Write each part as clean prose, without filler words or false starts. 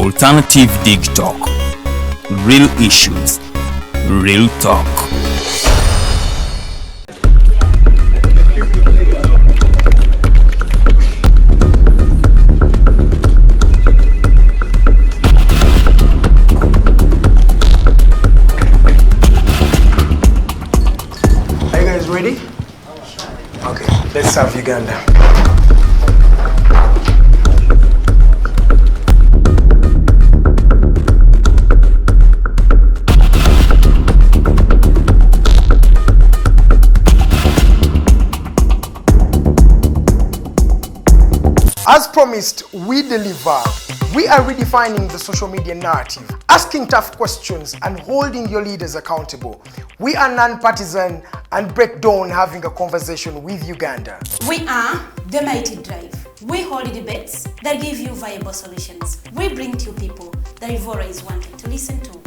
Alternative Dig Talk. Real issues, real talk. Are you guys ready? Okay, let's serve Uganda. As promised, we deliver. We are redefining the social media narrative, asking tough questions and holding your leaders accountable. We are non-partisan and break down having a conversation with Uganda. We are the Mighty Drive. We hold debates that give you viable solutions. We bring to you people that Ivora is wanting to listen to.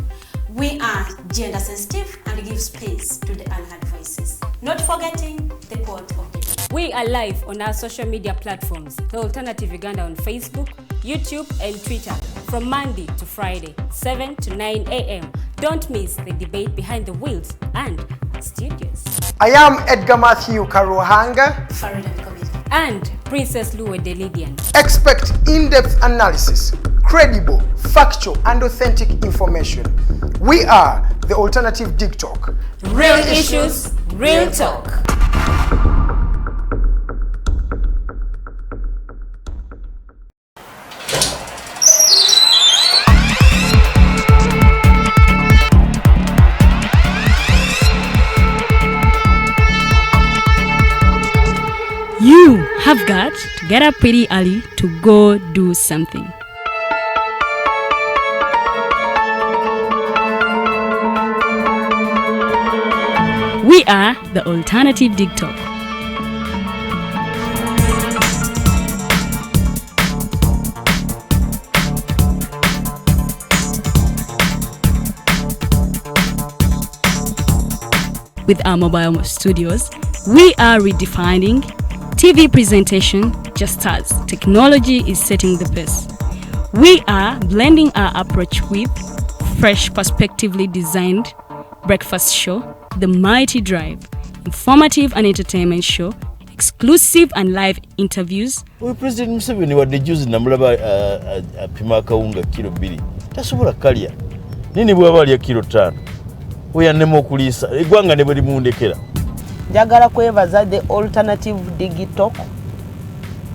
We are gender sensitive and give space to the unheard voices. Not forgetting the quote of the day. We are live on our social media platforms, The Alternative Uganda on Facebook, YouTube and Twitter from Monday to Friday, 7 to 9 a.m. Don't miss the debate behind the wheels and studios. I am Edgar Matthew Karuhanga. And Princess Luwe Delidian. Expect in-depth analysis, credible, factual and authentic information. We are the Alternative Dig Talk. Real issues, real talk. You have got to get up pretty early to go do something. We are the Alternative Dig Talk. With our mobile studios, we are redefining TV presentation just as technology is setting the pace. We are blending our approach with fresh, perspectively designed breakfast show, The Mighty Drive, informative and entertainment show, exclusive and live interviews. President Museveni wadde juzi namulaba apima akawunga kilo 2 tasobola kalya nini bwaba alya kilo 5 oyannema okuliisa eggwanga ne bwe limundekera. Njagala kwebaza the Alternative Dig Talk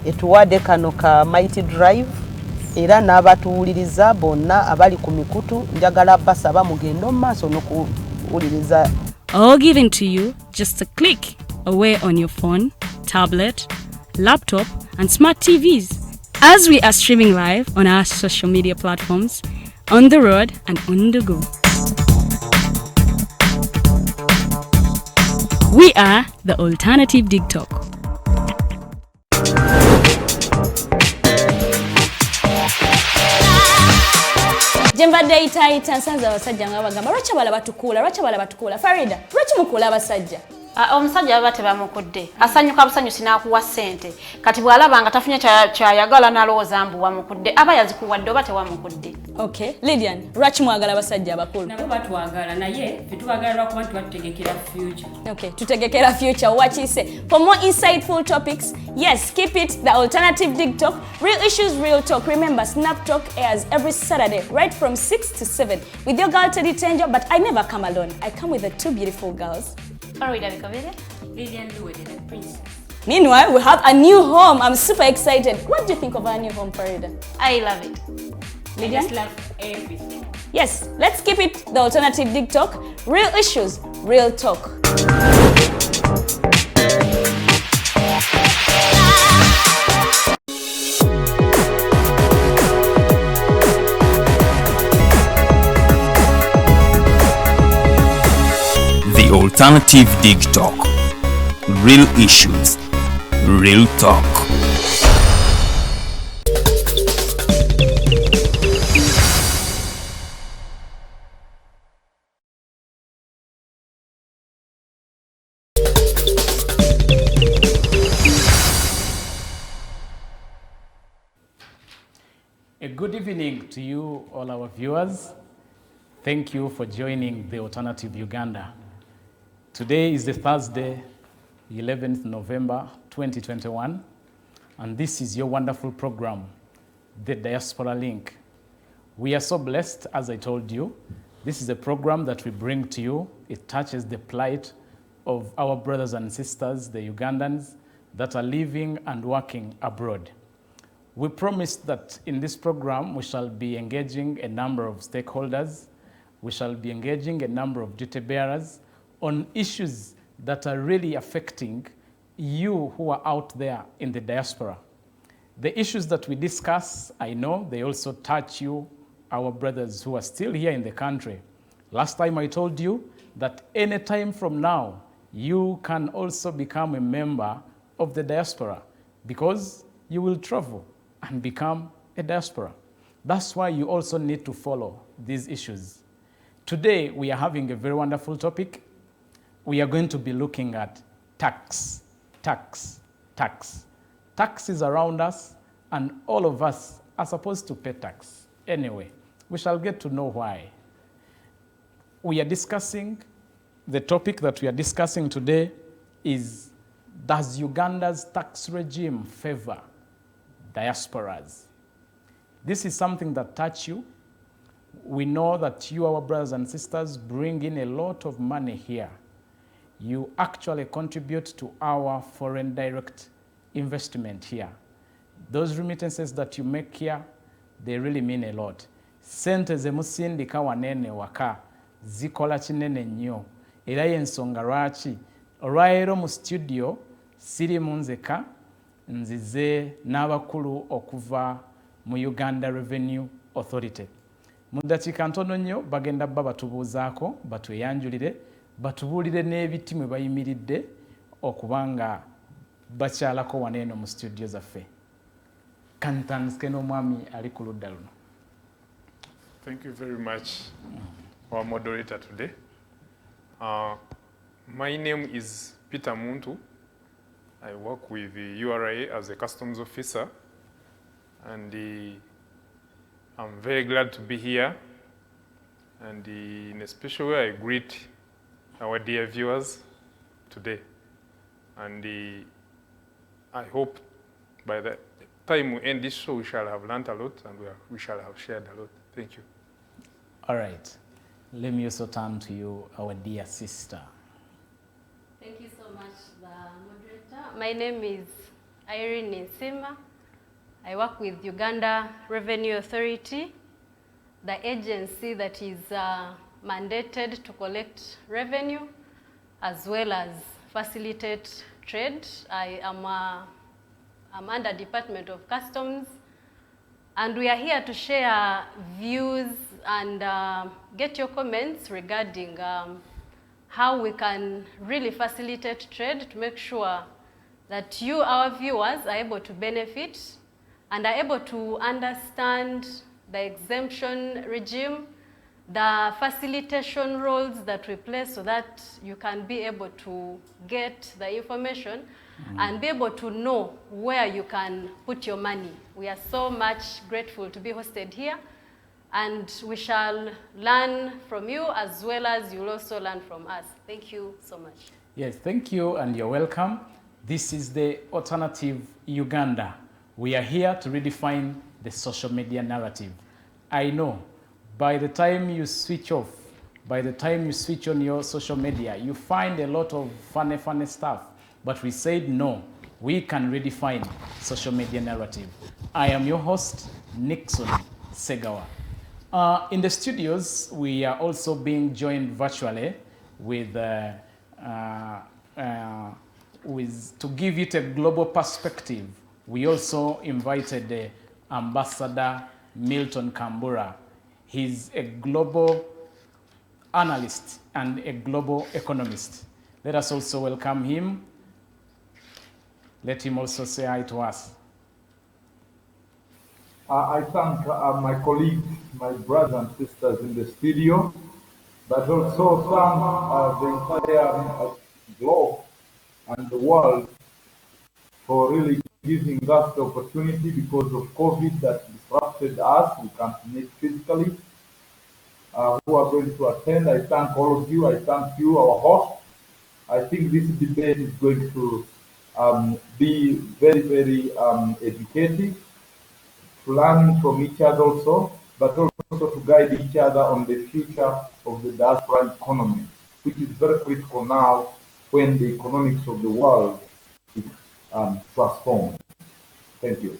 etuwadde kano ka Mighty Drive era n'abatuwuliriza bonna abali ku mikutu njagala basaba mugendo maaso n'okuwuliriza. All given to you just a click away on your phone, tablet, laptop and smart TVs as we are streaming live on our social media platforms, on the road and on the go. We are the Alternative Dig Talk. Jembadde itaita nsanze abasajja nga bagamba lwaki abala batukula Farida lwaki mukula abasajja Omusajja baba tebamukudde asanyuka busanyusi n'akuwa ssente kati bw'alaba nga tafunye kyayagala n'alowooza mbu wamukudde aba yazikuwadde oba tewamukudde. Okay, Lydian, lwaki mwagala basajja abakulu? Nabo batwagala naye fetubagala lwakuba tubategekera future. Okay, tutegekera future. What you say? For more insightful topics, yes, keep it the Alternative Dig Talk. Real issues, real talk. Remember, Snap Talk airs every Saturday, right from 6 to 7, with your girl Teddy Tenjo. But I never come alone. I come with the two beautiful girls. Meanwhile, we have a new home. I'm super excited. What do you think of our new home, Farida? I love it. I just love everything. Yes, let's keep it the Alternative Dig Talk. Real issues, real talk. The Alternative Dig Talk. Real issues, real talk. good evening to you, all our viewers. Thank you for joining the Alternative Uganda. Today is the Thursday, 11th November 2021, and this is your wonderful program, the Diaspora Link. We are so blessed, as I told you. This is a program that we bring to you. It touches the plight of our brothers and sisters, the Ugandans, that are living and working abroad. We promised that in this program we shall be engaging a number of stakeholders, we shall be engaging a number of duty bearers on issues that are really affecting you who are out there in the diaspora. The issues that we discuss, I know they also touch you, our brothers who are still here in the country. Last time I told you that any time from now, you can also become a member of the diaspora because you will travel and become a diaspora. That's why you also need to follow these issues. Today, we are having a very wonderful topic. We are going to be looking at tax. Tax is around us, and all of us are supposed to pay tax. Anyway, we shall get to know why. We are discussing, the topic that we are discussing today is, does Uganda's tax regime favor diasporas? This is something that touches you. We know that you, our brothers and sisters, bring in a lot of money here. You actually contribute to our foreign direct investment here. Those remittances that you make here, they really mean a lot. Sente zemusindika wanene waka, zikola kinene nnyo. Era y'ensonga lwaki olwaleero mu studio sirimu nzeka, nzize n'abakulu okuva mu Uganda Revenue Authority. Mu ddakiika ntono nnyo bagenda bba batubuuzaako, batweyanjulire, batubuulire n'ebiti mwe bayimiridde okubanga bakyalako waneeno mu studio zaffe. Kantandike n'omwami ali ku ludda luno. Thank you very much, our moderator today. My name is Peter Muntu. I work with the URA as a customs officer, and I'm very glad to be here. And in a special way, I greet our dear viewers today. And I hope by the time we end this show, we shall have learned a lot and we shall have shared a lot. Thank you. All right. Let me also turn to you, our dear sister. Thank you so much, the moderator. My name is Irene Ninsiima. I work with Uganda Revenue Authority, the agency that is mandated to collect revenue as well as facilitate trade. I'm under Department of Customs, and we are here to share views and get your comments regarding how we can really facilitate trade to make sure that you, our viewers, are able to benefit and are able to understand the exemption regime, the facilitation roles that we play so that you can be able to get the information and be able to know where you can put your money. We are so much grateful to be hosted here, and we shall learn from you as well as you'll also learn from us. Thank you so much. Yes, thank you and you're welcome. This is the Alternative Uganda. We are here to redefine the social media narrative. I know by the time you switch off, by the time you switch on your social media, you find a lot of funny stuff. But we said no, we can redefine social media narrative. I am your host, Nixon Segawa. In the studios, we are also being joined virtually with, to give it a global perspective. We also invited Ambassador Milton Kambula. He's a global analyst and a global economist. Let us also welcome him. Let him also say hi to us. I thank my colleagues, my brothers and sisters in the studio, but also thank the entire globe and the world for really giving us the opportunity because of COVID that disrupted hosted us. We can't meet physically. Who are going to attend. I thank all of you. I thank you, our host. I think this debate is going to be very, very educative, learning from each other also, but also to guide each other on the future of the diaspora economy, which is very critical now when the economics of the world is transformed. Thank you.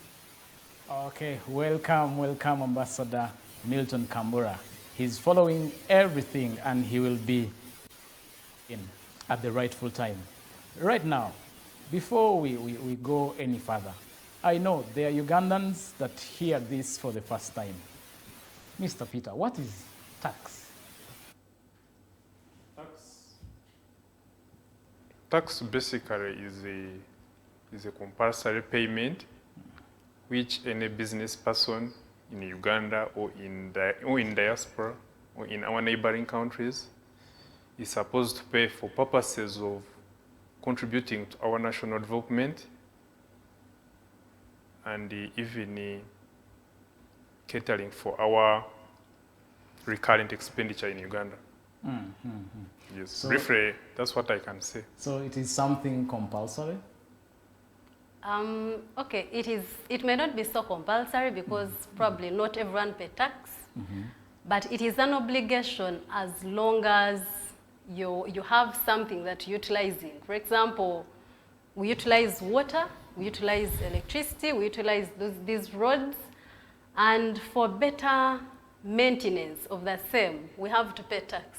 Okay, welcome, Ambassador Milton Kambula. He's following everything and he will be in at the rightful time. Right now, before we go any further, I know there are Ugandans that hear this for the first time. Mr. Peter, what is tax? Tax basically is a compulsory payment which any business person in Uganda or in diaspora or in our neighboring countries is supposed to pay for purposes of contributing to our national development and even catering for our recurrent expenditure in Uganda. Yes, so, briefly, that's what I can say. So it is something compulsory? Okay, it may not be so compulsory because probably not everyone pay tax, but it is an obligation as long as you have something that you're utilizing. For example, we utilize water, we utilize electricity, we utilize these roads, and for better maintenance of the same, we have to pay tax.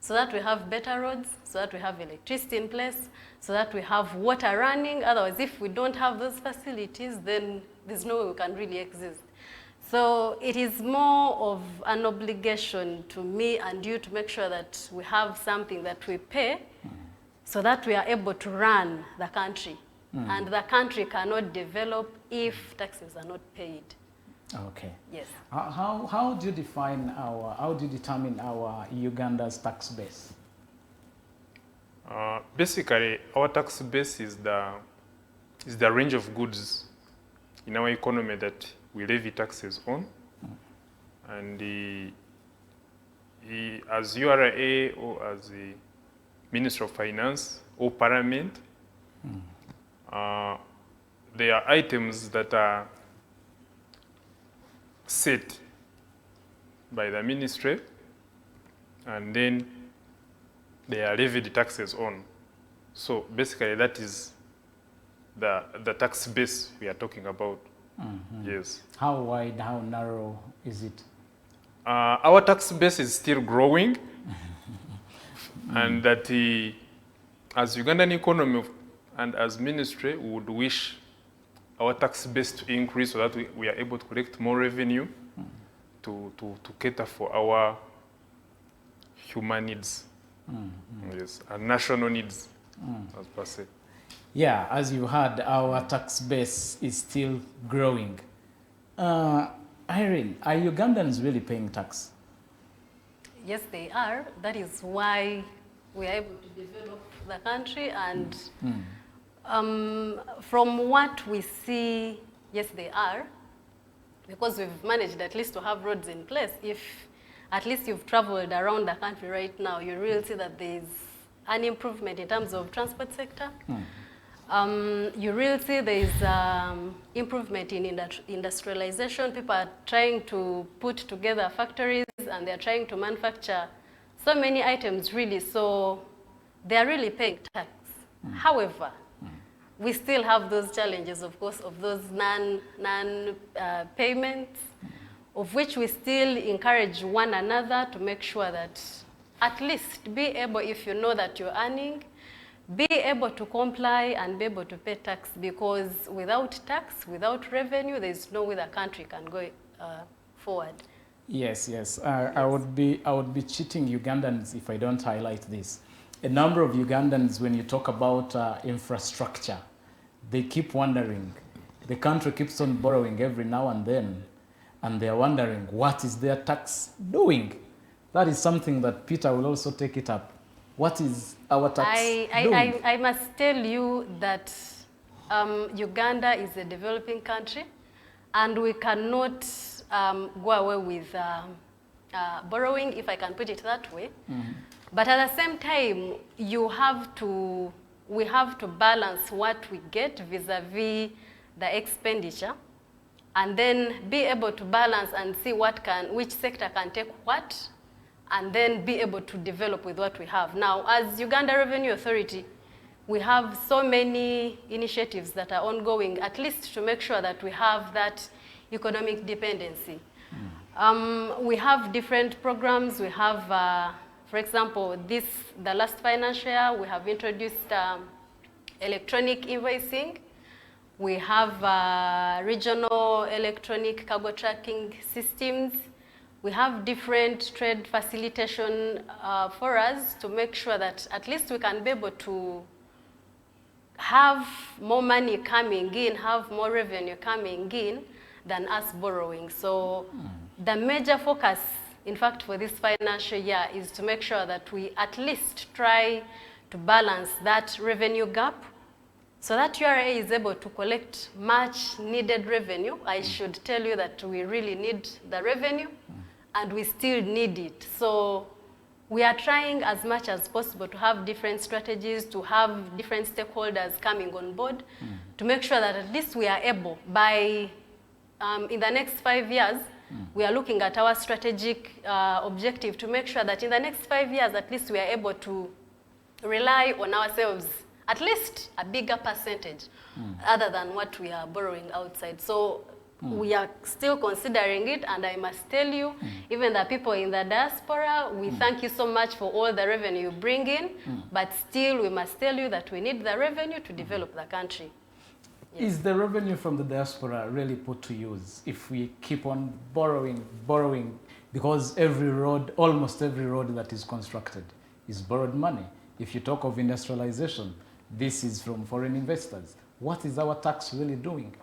So that we have better roads, so that we have electricity in place, so that we have water running. Otherwise, if we don't have those facilities, then there's no way we can really exist. So it is more of an obligation to me and you to make sure that we have something that we pay so that we are able to run the country. And the country cannot develop if taxes are not paid. Okay. Yes. How do you define how do you determine our Uganda's tax base? Basically, our tax base is the range of goods in our economy that we levy taxes on. And as URA or as the Minister of Finance or Parliament, there are items that are set by the ministry and then they are levied taxes on. So basically that is the tax base we are talking about. Yes. How wide, how narrow is it? Our tax base is still growing and that as Ugandan economy and as ministry we would wish our tax base to increase so that we are able to collect more revenue to cater for our human needs, yes, and national needs, as per se. Yeah, as you heard, our tax base is still growing. Irene, are Ugandans really paying tax? Yes, they are. That is why we are able to develop the country and from what we see, yes, they are, because we've managed at least to have roads in place. If at least you've traveled around the country right now, you really see that there's an improvement in terms of transport sector. You really see there's improvement in industrialization. People are trying to put together factories and they're trying to manufacture so many items really, so they're really paying tax. However, we still have those challenges, of course, of those non-payments, of which we still encourage one another to make sure that at least be able, if you know that you're earning, be able to comply and be able to pay tax, because without tax, without revenue, there's no way the country can go forward. Yes, yes. I would be cheating Ugandans if I don't highlight this. A number of Ugandans, when you talk about infrastructure, they keep wondering. The country keeps on borrowing every now and then, and they're wondering, what is their tax doing? That is something that Peter will also take it up. What is our tax doing? I must tell you that Uganda is a developing country, and we cannot go away with borrowing, if I can put it that way. But at the same time, we have to balance what we get vis-a-vis the expenditure, and then be able to balance and see which sector can take what, and then be able to develop with what we have. Now, as Uganda Revenue Authority, we have so many initiatives that are ongoing, at least to make sure that we have that economic dependency. We have different programs. We have, for example, the last financial year, we have introduced electronic invoicing. We have regional electronic cargo tracking systems. We have different trade facilitation for us to make sure that at least we can be able to have more money coming in, have more revenue coming in than us borrowing. So the major focus, in fact, for this financial year is to make sure that we at least try to balance that revenue gap so that URA is able to collect much needed revenue. I should tell you that we really need the revenue and we still need it. So we are trying as much as possible to have different strategies, to have different stakeholders coming on board to make sure that at least we are able by, in the next 5 years, we are looking at our strategic objective to make sure that in the next 5 years, at least we are able to rely on ourselves, at least a bigger percentage other than what we are borrowing outside. So we are still considering it, and I must tell you, even the people in the diaspora, we thank you so much for all the revenue you bring in, but still we must tell you that we need the revenue to develop the country. Is the revenue from the diaspora really put to use if we keep on borrowing, because every road, almost every road that is constructed is borrowed money? If you talk of industrialization, this is from foreign investors. What is our tax really doing?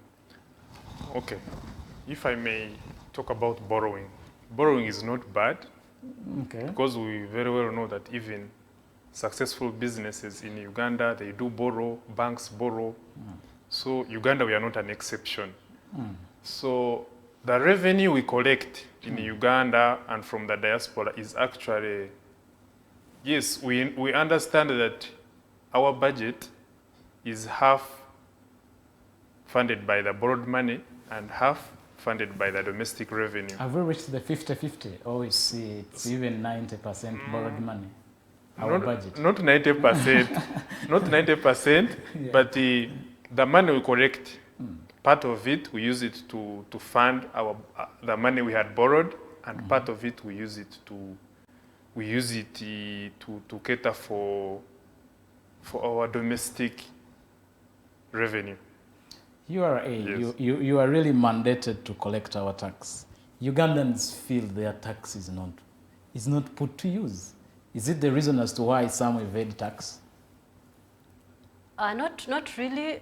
Okay, if I may talk about borrowing. Borrowing is not bad, because we very well know that even successful businesses in Uganda, they do borrow, banks borrow. So Uganda, we are not an exception. So the revenue we collect in Uganda and from the diaspora is actually, yes, we understand that our budget is half funded by the borrowed money and half funded by the domestic revenue. Have we reached the 50-50, or it's even 90% borrowed money? Our budget? Not 90%, not 90%, yeah. But the money we collect, part of it, we use it to fund the money we had borrowed, and part of it we use it to cater for our domestic revenue. URA, yes. You are really mandated to collect our tax. Ugandans feel their tax is not put to use. Is it the reason as to why some evade tax? Not really.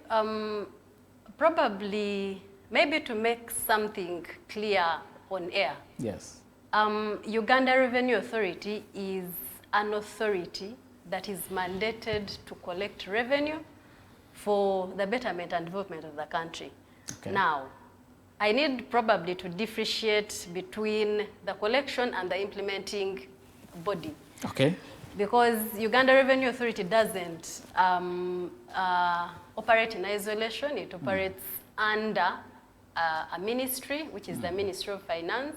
Probably, maybe to make something clear on air. Yes. Uganda Revenue Authority is an authority that is mandated to collect revenue for the betterment and development of the country. Okay. Now, I need probably to differentiate between the collection and the implementing body. Okay. Because Uganda Revenue Authority doesn't operate in isolation. It operates under a ministry, which is the Ministry of Finance,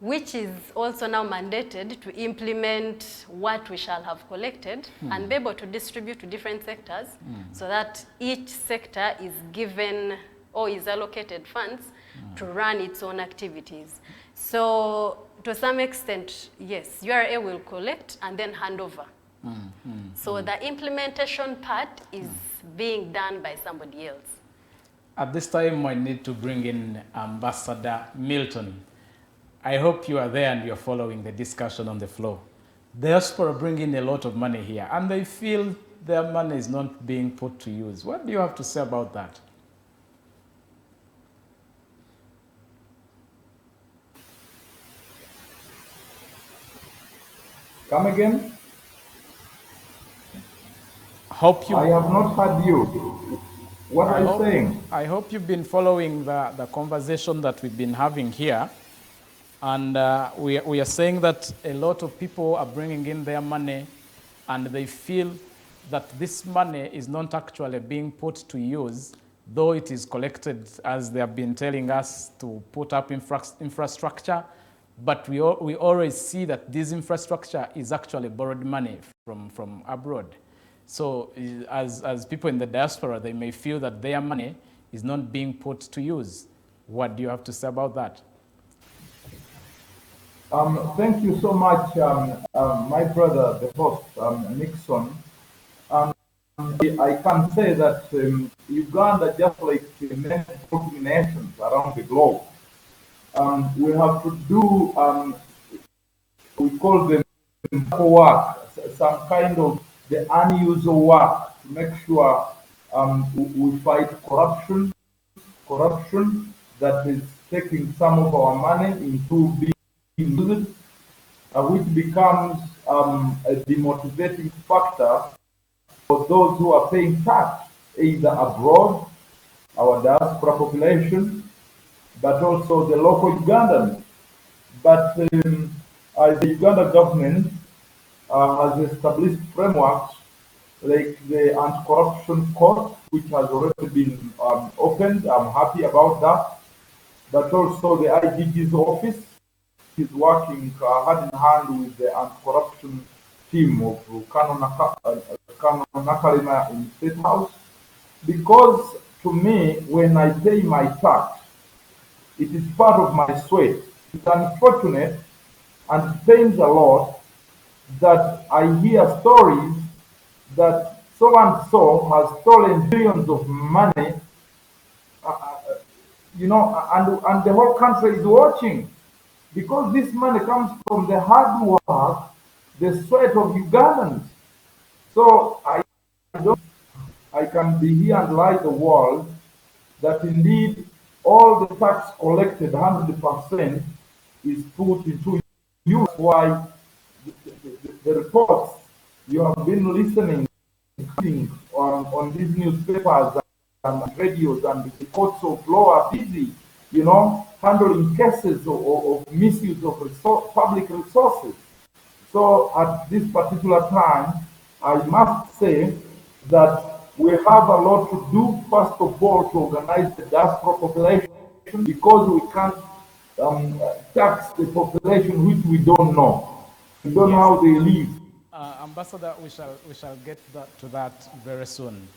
which is also now mandated to implement what we shall have collected and be able to distribute to different sectors so that each sector is given or is allocated funds to run its own activities. So to some extent, yes, URA will collect and then hand over. So the implementation part is being done by somebody else. At this time, I need to bring in Ambassador Milton. I hope you are there and you're following the discussion on the floor. Diaspora bring in a lot of money here, and they feel their money is not being put to use. What do you have to say about that? Come again? I have not heard you. What are you saying? I hope you've been following the conversation that we've been having here. And we are saying that a lot of people are bringing in their money and they feel that this money is not actually being put to use, though it is collected, as they have been telling us, to put up infrastructure. But we always see that this infrastructure is actually borrowed money from abroad. So as people in the diaspora, they may feel that their money is not being put to use. What do you have to say about that? Thank you so much, my brother, the host, Nixon. I can say that Uganda, just like many nations around the globe, we have to do, we call them work, some kind of the unusual work to make sure we fight corruption that is taking some of our money into being used, which becomes a demotivating factor for those who are paying tax, either abroad, our diaspora population, but also the local Ugandans. But the Uganda government has established frameworks like the anti-corruption court, which has already been opened. I'm happy about that. But also the IGG's office is working hand in hand with the anti-corruption team of Kano Nakalima in State House. Because to me, when I pay my tax, it is part of my sweat. It's unfortunate and it pains a lot that I hear stories that so and so has stolen billions of money, you know, and the whole country is watching, because this money comes from the hard work, the sweat of Ugandans. So I can be here and lie the world that indeed all the tax collected 100% is put into use. Why the reports you have been listening on these newspapers and radios and the courts of law are busy, you know, handling cases of misuse of public resources. So at this particular time, I must say that we have a lot to do, first of all, to organize the diaspora population, because we can't tax the population which we don't know. We don't know how they live. Ambassador, we shall get to that very soon.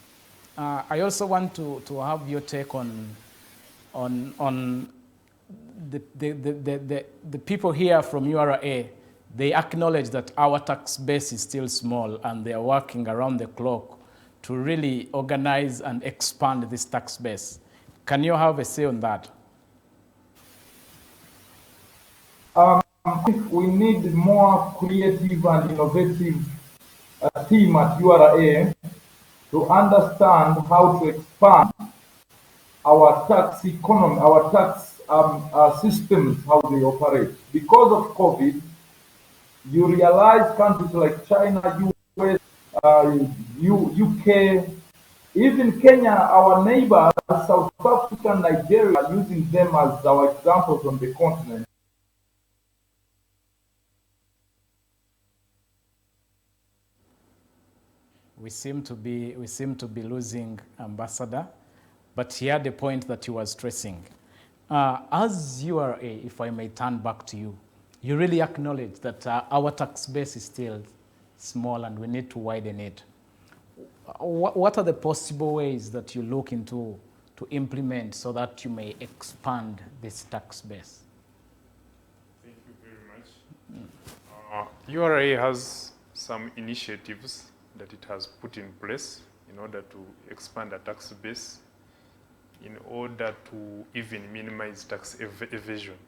I also want to have your take on the people here from URA. They acknowledge that our tax base is still small and they are working around the clock to really organize and expand this tax base. Can you have a say on that? I think we need more creative and innovative team at URA to understand how to expand our tax economy, our tax systems, how they operate. Because of COVID, you realize countries like China, US, UK, even Kenya, our neighbors, South Africa and Nigeria, are using them as our examples on the continent. We seem to be losing Ambassador, but he had a point that he was stressing. As URA, if I may turn back to you, you really acknowledge that our tax base is still small and we need to widen it. What are the possible ways that you look into to implement so that you may expand this tax base? Thank you very much. URA has some initiatives that it has put in place in order to expand the tax base, in order to even minimize tax evasion.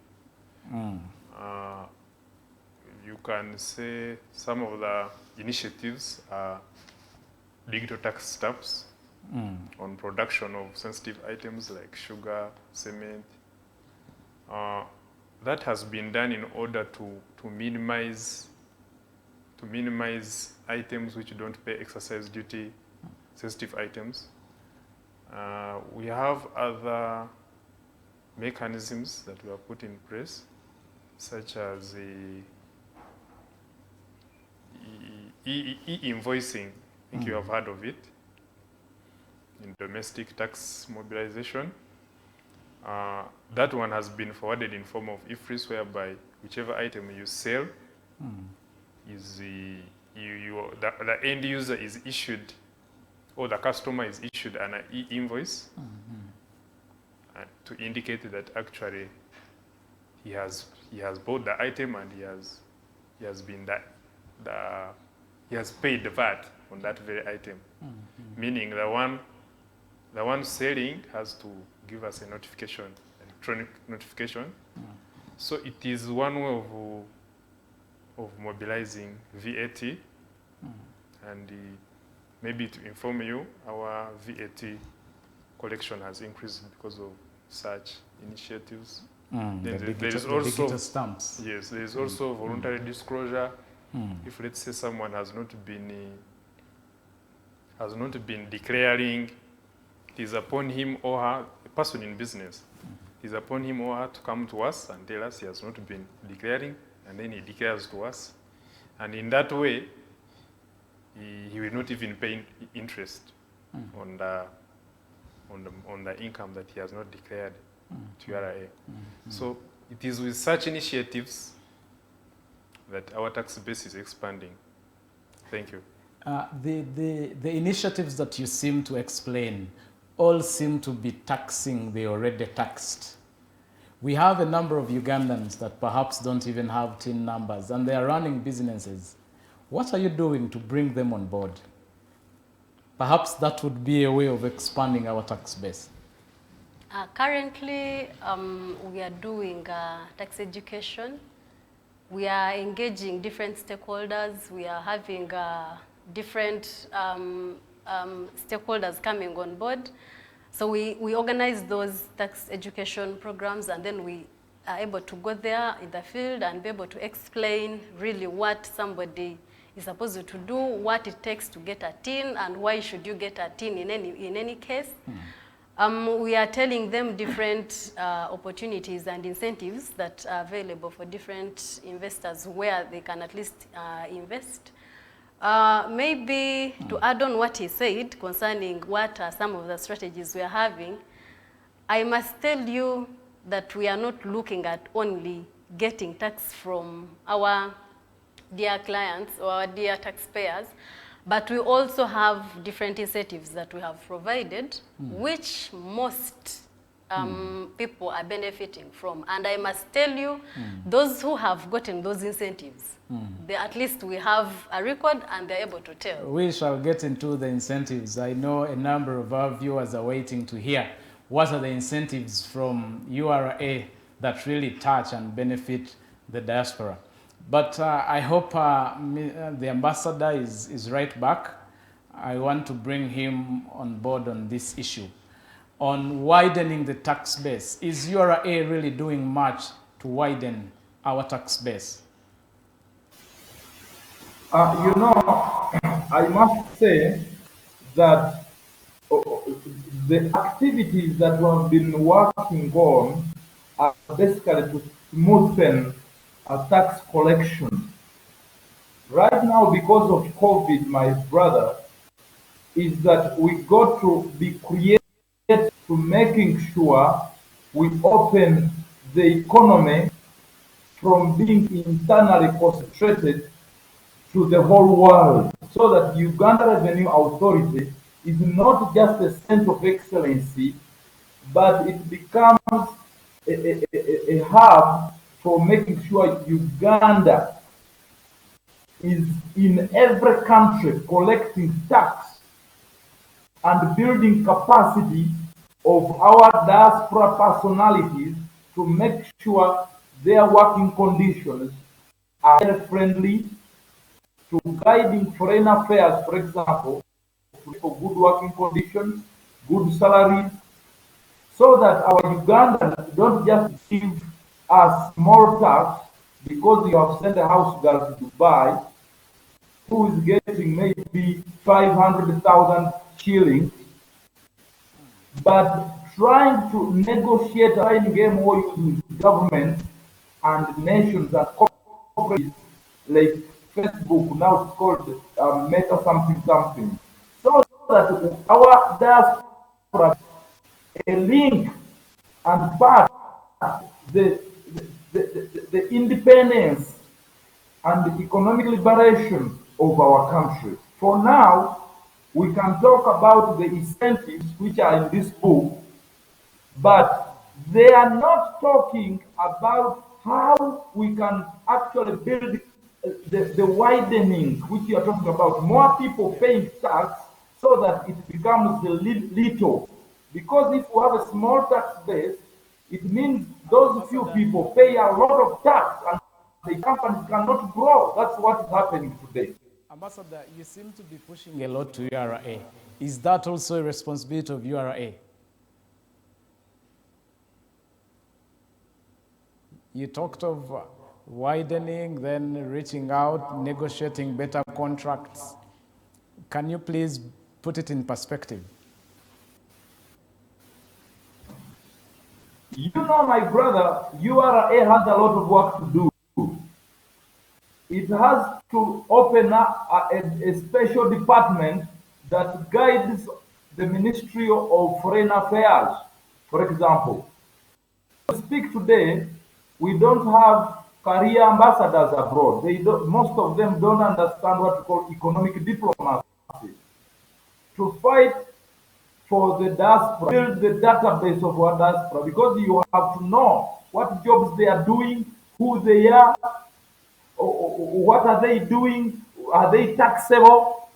You can say some of the initiatives are digital tax stamps on production of sensitive items like sugar, cement. That has been done in order to minimize items which don't pay excise duty, sensitive items. We have other mechanisms that we have put in place such as e-invoicing. I think you have heard of it. In domestic tax mobilization. That one has been forwarded in form of e-freeze, whereby whichever item you sell is the end user is issued, or the customer is issued an e-invoice to indicate that actually he has bought the item and he has paid the VAT on that very item, meaning the one selling has to give us a notification, electronic notification. So it is one way of mobilizing VAT, and maybe to inform you, our VAT collection has increased because of such initiatives. Then there is also digital stamps. Yes, there is also voluntary disclosure. If let's say someone has not been declaring, it is upon him or her, a person in business, it is upon him or her to come to us and tell us he has not been declaring, and then he declares to us. And in that way, he will not even pay interest on the income that he has not declared to URA. So it is with such initiatives that our tax base is expanding. Thank you. The initiatives that you seem to explain all seem to be taxing the already taxed. We have a number of Ugandans that perhaps don't even have TIN numbers, and they are running businesses. What are you doing to bring them on board? Perhaps that would be a way of expanding our tax base. Currently, we are doing tax education. We are engaging different stakeholders. We are having different stakeholders coming on board. So we organize those tax education programs, and then we are able to go there in the field and be able to explain really what somebody is supposed to do, what it takes to get a TIN, and why should you get a TIN in any case. We are telling them different opportunities and incentives that are available for different investors where they can at least invest. Maybe to add on what he said concerning what are some of the strategies we are having, I must tell you that we are not looking at only getting tax from our dear clients or our dear taxpayers, but we also have different incentives that we have provided, which most people are benefiting from. And I must tell you, those who have gotten those incentives, they, at least we have a record and they're able to tell. We shall get into the incentives. I know a number of our viewers are waiting to hear what are the incentives from URA that really touch and benefit the diaspora. But I hope the ambassador is right back. I want to bring him on board on this issue. On widening the tax base, is URA really doing much to widen our tax base? You know, I must say that the activities that we have been working on are basically to smoothen tax collection. Right now, because of COVID, my brother, is that we got to be creative to making sure we open the economy from being internally concentrated to the whole world, so that Uganda Revenue Authority is not just a center of excellency, but it becomes a hub for making sure Uganda is in every country collecting tax and building capacity of our diaspora personalities to make sure their working conditions are friendly to guiding foreign affairs, for example, for good working conditions, good salaries, so that our Ugandans don't just give us more tax because you have sent a house girl to Dubai who is getting maybe 500,000 shillings, but trying to negotiate a game with government and nations and corporates like Facebook, now it's called Meta something something, so that our diaspora a link and back the, the independence and the economic liberation of our country. For now, we can talk about the incentives which are in this book, but they are not talking about how we can actually build the widening which you are talking about. More people paying tax so that it becomes the little. Because if we have a small tax base, it means those few people pay a lot of tax and the companies cannot grow. That's what is happening today. Ambassador, you seem to be pushing a lot to URA. Is that also a responsibility of URA? You talked of widening, then reaching out, negotiating better contracts. Can you please put it in perspective? You know, my brother, URA has a lot of work to do. It has to open up a special department that guides the Ministry of Foreign Affairs. For example, to speak today, we don't have career ambassadors abroad. Most of them don't understand what we call economic diplomacy. To fight for the diaspora, build the database of our diaspora, because you have to know what jobs they are doing, who they are, what are they doing, are they taxable,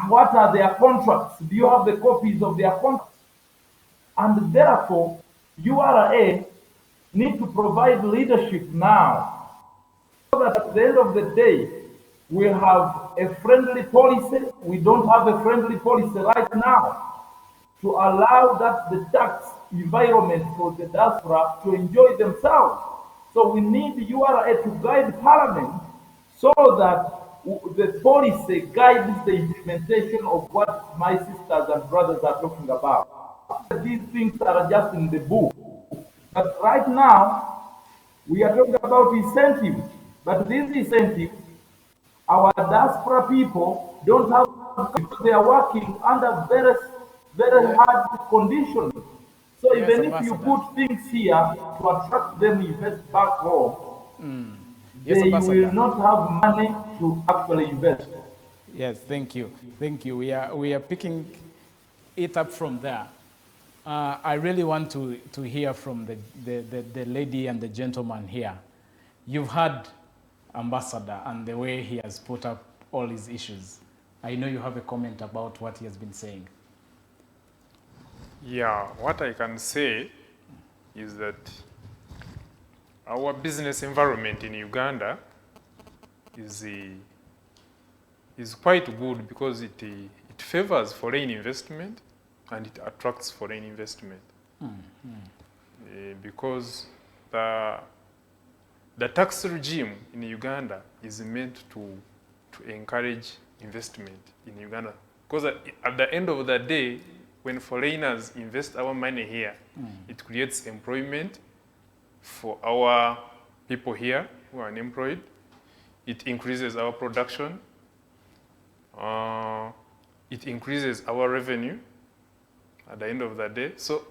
what are their contracts, do you have the copies of their contracts? And therefore, URA need to provide leadership now, so that at the end of the day, we have a friendly policy. We don't have a friendly policy right now to allow that the tax environment for the diaspora to enjoy themselves. So we need the URA to guide Parliament so that the policy guides the implementation of what my sisters and brothers are talking about. These things are just in the book. But right now, we are talking about incentives. But these incentives, our diaspora people don't have, because they are working under very, very hard conditions. So Yes, even if Ambassador. you put things here to attract them to invest back home, Yes, they Ambassador. will not have money to actually invest. Yes, thank you. Thank you. We are picking it up from there. I really want to hear from the lady and the gentleman here. You've heard Ambassador and the way he has put up all his issues. I know you have a comment about what he has been saying. Yeah, what I can say is that our business environment in Uganda is quite good because it favors foreign investment and it attracts foreign investment. Because the tax regime in Uganda is meant to encourage investment in Uganda. Because at the end of the day, when foreigners invest our money here, it creates employment for our people here who are unemployed. It increases our production. It increases our revenue at the end of the day. So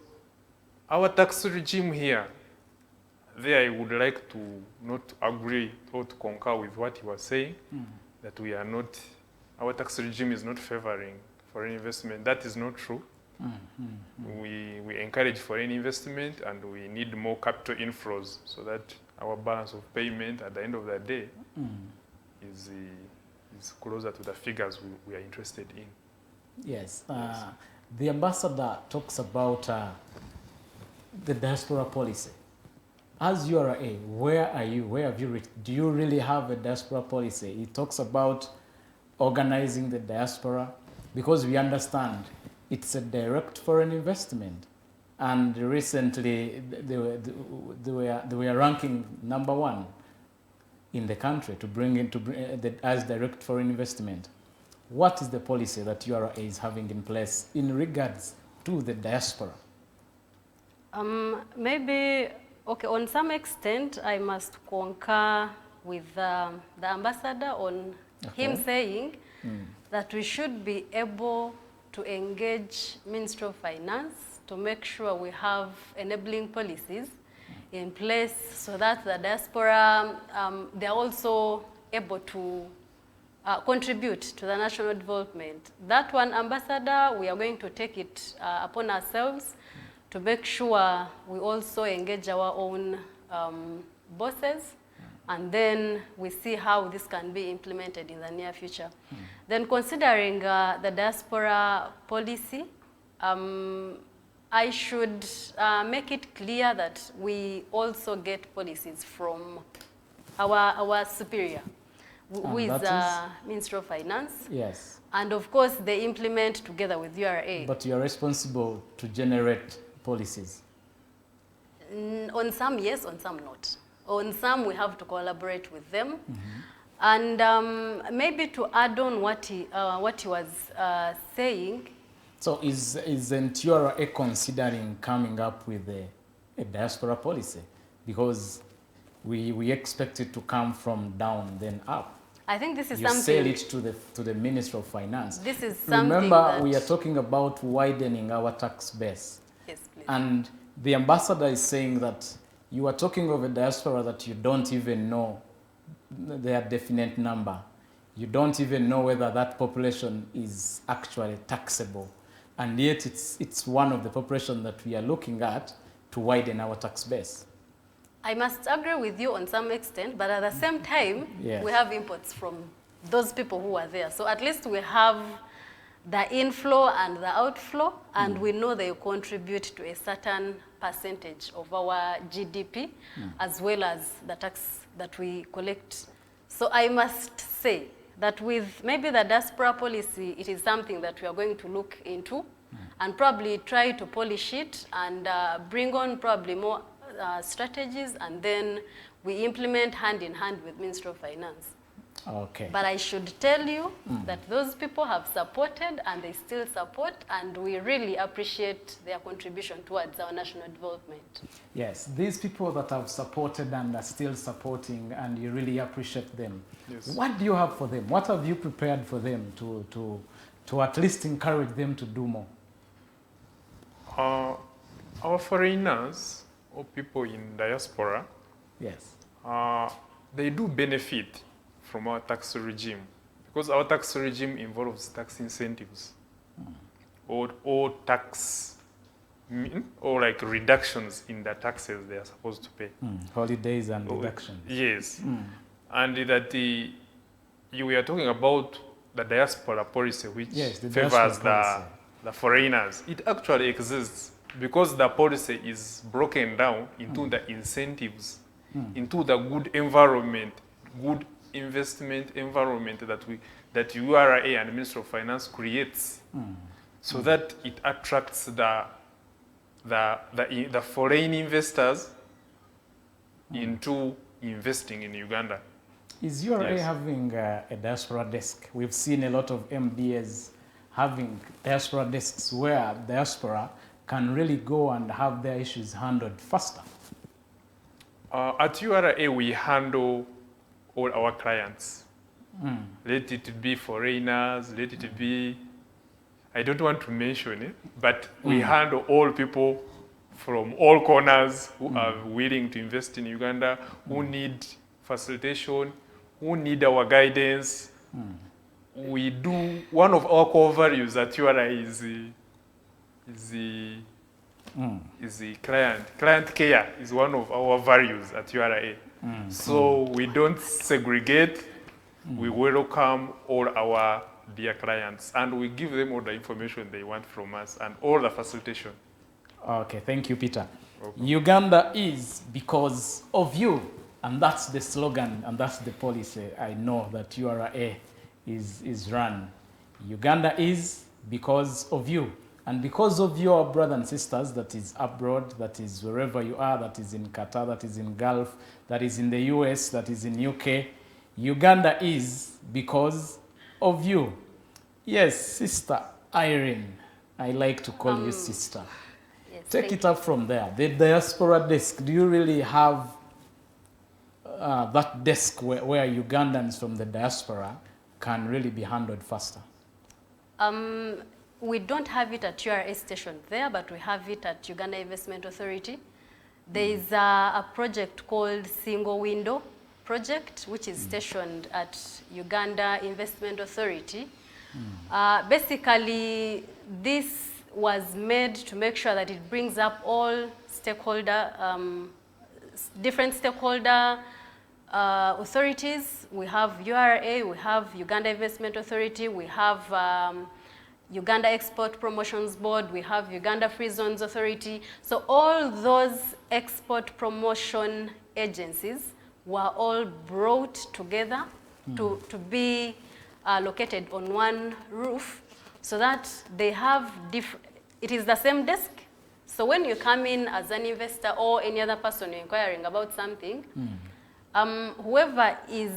our tax regime here, there I would like to not agree or to concur with what he was saying, that we are not, our tax regime is not favoring foreign investment. That is not true. We encourage foreign investment and we need more capital inflows so that our balance of payment at the end of the day is closer to the figures we are interested in. Yes. The ambassador talks about the diaspora policy. As URA, where are you? Where have you reached? Do you really have a diaspora policy? He talks about organizing the diaspora, because we understand it's a direct foreign investment. And recently, they were ranking #1 in the country to bring into as direct foreign investment. What is the policy that URA is having in place in regards to the diaspora? Maybe Okay, on some extent, I must concur with the ambassador on him saying that we should be able to engage Ministry of Finance to make sure we have enabling policies in place so that the diaspora, they're also able to contribute to the national development. That one, Ambassador, we are going to take it upon ourselves to make sure we also engage our own bosses, and then we see how this can be implemented in the near future. Then considering the diaspora policy, I should make it clear that we also get policies from our superior, who is Ministry of Finance. Yes. And of course, they implement together with URA. But you are responsible to generate policies. On some, yes, on some, not. On some, we have to collaborate with them. And maybe to add on what he was saying. So isn't URA considering coming up with a diaspora policy? Because we expect it to come from down, then up. I think this is you something. sell it to the Ministry of Finance. This is something. Remember, we are talking about widening our tax base. Yes, please. And the ambassador is saying that you are talking of a diaspora that you don't even know their definite number. You don't even know whether that population is actually taxable. And yet it's one of the population that we are looking at to widen our tax base. I must agree with you on some extent, but at the same time, yes, we have imports from those people who are there. So at least we have the inflow and the outflow, and we know they contribute to a certain percentage of our GDP, as well as the tax that we collect. So I must say that with maybe the diaspora policy, it is something that we are going to look into and probably try to polish it and bring on probably more strategies, and then we implement hand in hand with Ministry of Finance. Okay. But I should tell you that those people have supported and they still support, and we really appreciate their contribution towards our national development. Yes, these people that have supported and are still supporting, and you really appreciate them. Yes. What do you have for them? What have you prepared for them to at least encourage them to do more? Our foreigners or people in diaspora, yes, they do benefit from our tax regime, because our tax regime involves tax incentives or tax or like reductions in the taxes they are supposed to pay. Holidays and deductions. Yes. And that we are talking about the diaspora policy, which favors the foreigners. It actually exists because the policy is broken down into the incentives, into the good environment, good investment environment that URA and Ministry of Finance creates, so that it attracts the foreign investors into investing in Uganda. Is URA having a diaspora desk? We've seen a lot of MDAs having diaspora desks where diaspora can really go and have their issues handled faster. At URA, we handle all our clients. Let it be foreigners, let it be, I don't want to mention it, but we handle all people from all corners who are willing to invest in Uganda, who need facilitation, who need our guidance. We do, one of our core values at URA is the client care is one of our values at URA. So we don't segregate, we welcome all our dear clients, and we give them all the information they want from us and all the facilitation. Okay, thank you, Peter. Okay. Uganda is because of you, and that's the slogan and that's the policy I know that URA is run. Uganda is because of you. And because of your brothers and sisters that is abroad, that is wherever you are, that is in Qatar, that is in Gulf, that is in the US, that is in UK, Uganda is because of you. Yes, Sister Irene. I like to call you sister. Yes, Take it up from there. The diaspora desk, do you really have that desk where Ugandans from the diaspora can really be handled faster? We don't have it at URA station there, but we have it at Uganda Investment Authority. There is a project called Single Window Project, which is stationed at Uganda Investment Authority. Basically, this was made to make sure that it brings up all different stakeholder authorities. We have URA, we have Uganda Investment Authority, we have Uganda Export Promotions Board, we have Uganda Free Zones Authority. So all those export promotion agencies were all brought together to be located on one roof, so that they have it is the same desk. So when you come in as an investor or any other person inquiring about something, whoever is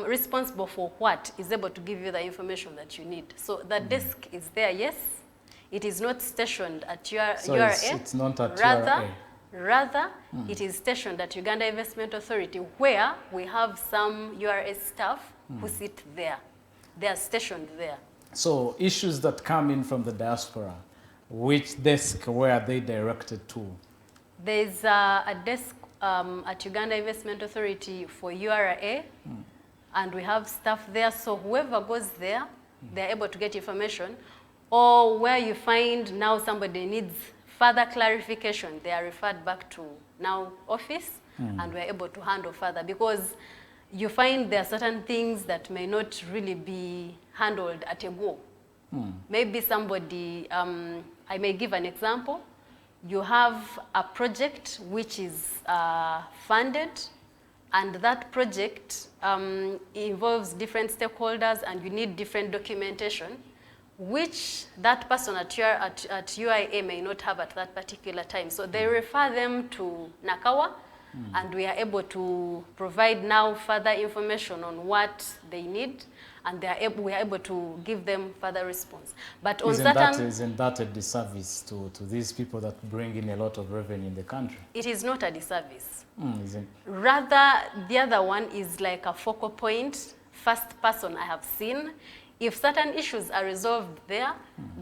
responsible for what is able to give you the information that you need. So the desk is there, yes. It is not stationed at URA. It's not at URA. URA. Rather, it is stationed at Uganda Investment Authority, where we have some URA staff who sit there. They are stationed there. So issues that come in from the diaspora, which desk were they directed to? There's a desk at Uganda Investment Authority for URA, and we have staff there. So whoever goes there, they're able to get information. Or where you find now somebody needs further clarification, they are referred back to now office, and we're able to handle further, because you find there are certain things that may not really be handled at a go. Maybe somebody, I may give an example. You have a project which is funded, and that project involves different stakeholders, and you need different documentation, which that person at UIA may not have at that particular time. So they refer them to Nakawa, and we are able to provide now further information on what they need, and we are able to give them further response. But on isn't that a disservice to these people that bring in a lot of revenue in the country? It is not a disservice. Isn't? Rather, the other one is like a focal point, first person I have seen. If certain issues are resolved there,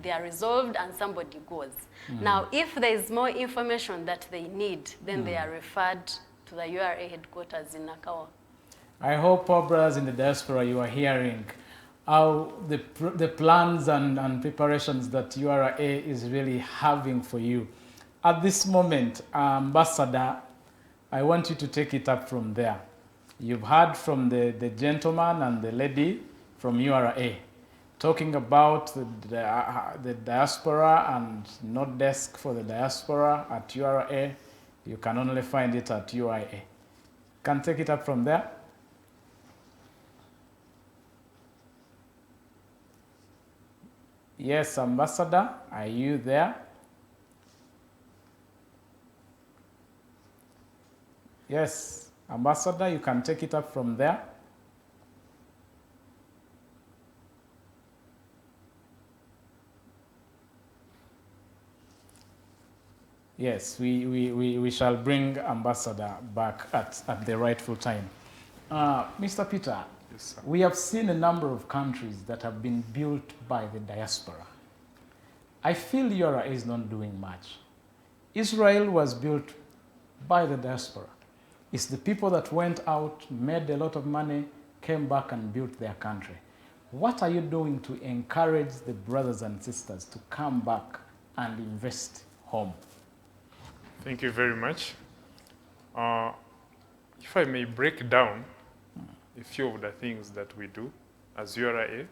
they are resolved and somebody goes. Now, if there is more information that they need, then they are referred to the URA headquarters in Nakawa. I hope, our brothers in the diaspora, you are hearing how the plans and preparations that URA is really having for you. At this moment, Ambassador, I want you to take it up from there. You've heard from the gentleman and the lady from URA talking about the diaspora and not desk for the diaspora at URA. You can only find it at UIA. Can take it up from there? Yes, Ambassador, are you there? Yes, Ambassador, you can take it up from there. Yes, we shall bring Ambassador back at the rightful time. Mr. Peter, yes, sir. We have seen a number of countries that have been built by the diaspora. I feel URA is not doing much. Israel was built by the diaspora. It's the people that went out, made a lot of money, came back and built their country. What are you doing to encourage the brothers and sisters to come back and invest home? Thank you very much. If I may break down a few of the things that we do as URA,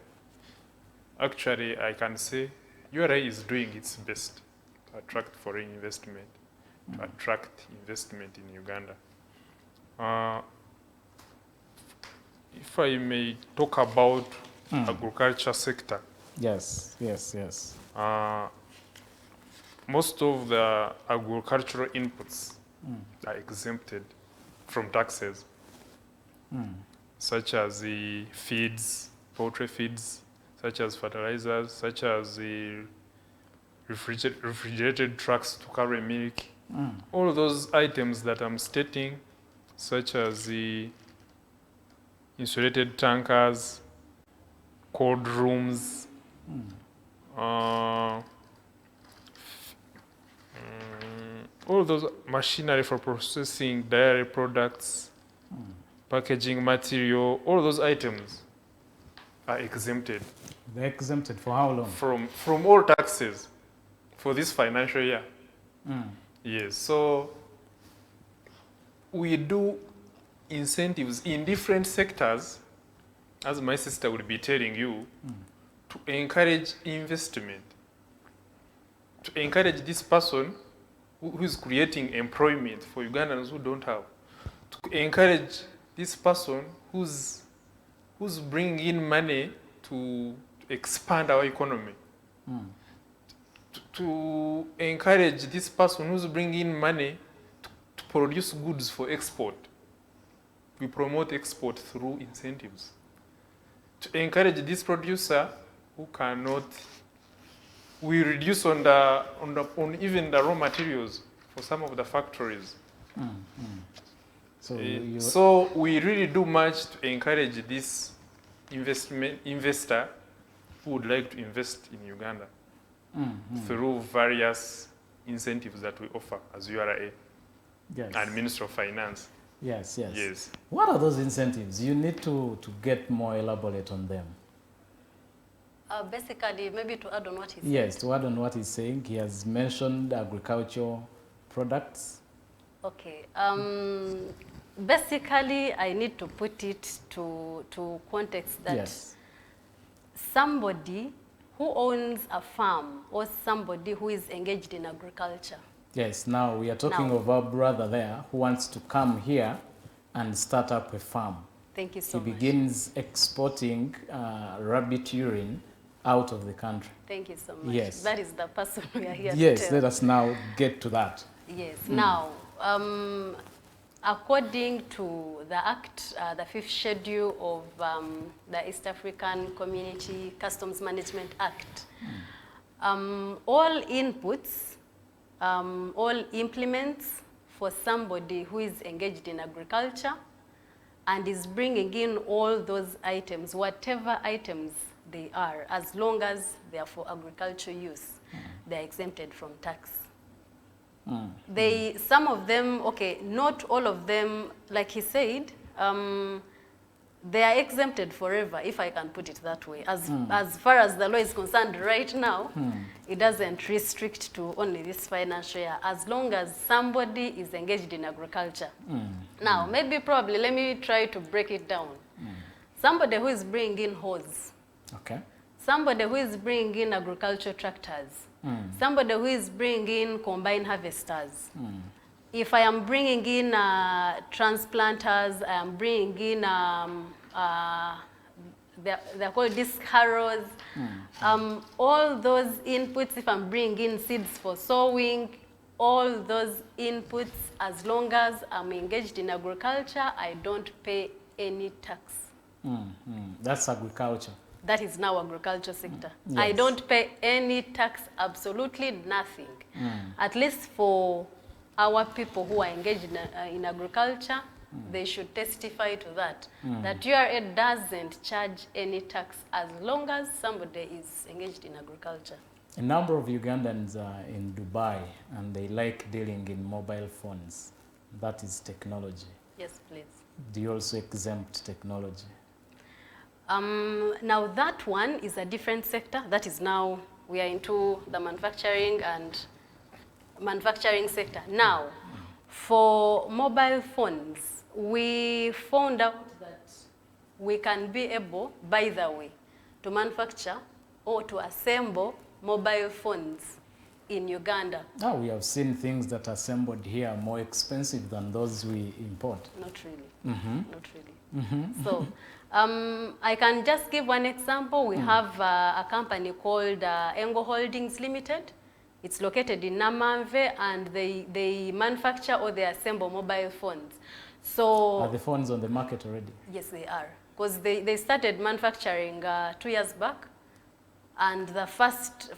actually I can say URA is doing its best to attract foreign investment, to attract investment in Uganda. If I may talk about agriculture sector. Yes, yes, yes. Most of the agricultural inputs are exempted from taxes, such as the feeds, poultry feeds, such as fertilizers, such as the refrigerated trucks to carry milk. All those items that I'm stating, such as the insulated tankers, cold rooms, all those machinery for processing dairy products, packaging material, all those items are exempted. They're exempted for how long? From all taxes for this financial year. Yes, so we do incentives in different sectors, as my sister would be telling you, to encourage investment, to encourage this person who is creating employment for Ugandans who don't have, to encourage this person who's bringing in money to expand our economy, to encourage this person who's bringing in money to produce goods for export. We promote export through incentives. To encourage this producer who cannot, we reduce on even the raw materials for some of the factories. So we really do much to encourage this investor who would like to invest in Uganda through various incentives that we offer as URA and Ministry of Finance. Yes. What are those incentives? You need to get more elaborate on them. Basically, maybe to add on what he's saying. Yes, to add on what he's saying, he has mentioned agricultural products. Okay. Basically, I need to put it to context that somebody who owns a farm or somebody who is engaged in agriculture. Yes, now we are talking of our brother there who wants to come here and start up a farm. Thank you so much. He begins exporting rabbit urine out of the country. Thank you so much. Yes. That is the person we are here to Yes, tell. let us now get to that. Yes. Now, according to the Act, the 5th schedule of the East African Community Customs Management Act, all inputs, all implements for somebody who is engaged in agriculture and is bringing in all those items, whatever items they are, as long as they are for agricultural use, they are exempted from tax. Some of them, okay, not all of them, like he said, they are exempted forever, if I can put it that way. As far as the law is concerned right now, it doesn't restrict to only this financial year, as long as somebody is engaged in agriculture. Now, maybe probably, let me try to break it down. Somebody who is bringing in hose, somebody who is bringing in agricultural tractors, somebody who is bringing in combine harvesters. If I am bringing in transplanters, I am bringing in, they're called disc harrows. All those inputs, if I'm bringing in seeds for sowing, all those inputs, as long as I'm engaged in agriculture, I don't pay any tax. That's agriculture. That is now agriculture sector. Yes. I don't pay any tax, absolutely nothing. At least for our people who are engaged in agriculture, they should testify to that. That URA doesn't charge any tax as long as somebody is engaged in agriculture. A number of Ugandans are in Dubai and they like dealing in mobile phones. That is technology. Yes, please. Do you also exempt technology? Now that one is a different sector. That is now, we are into the manufacturing sector. Now, for mobile phones, we found out that we can be able, by the way, to manufacture or to assemble mobile phones in Uganda. Oh, we have seen things that are assembled here are more expensive than those we import. Not really. Not really. So, I can just give one example. We have a company called Engo Holdings Limited. It's located in Namanve, and they manufacture or they assemble mobile phones. So are the phones on the market already? Yes, they are. Because they started manufacturing 2 years back. And the first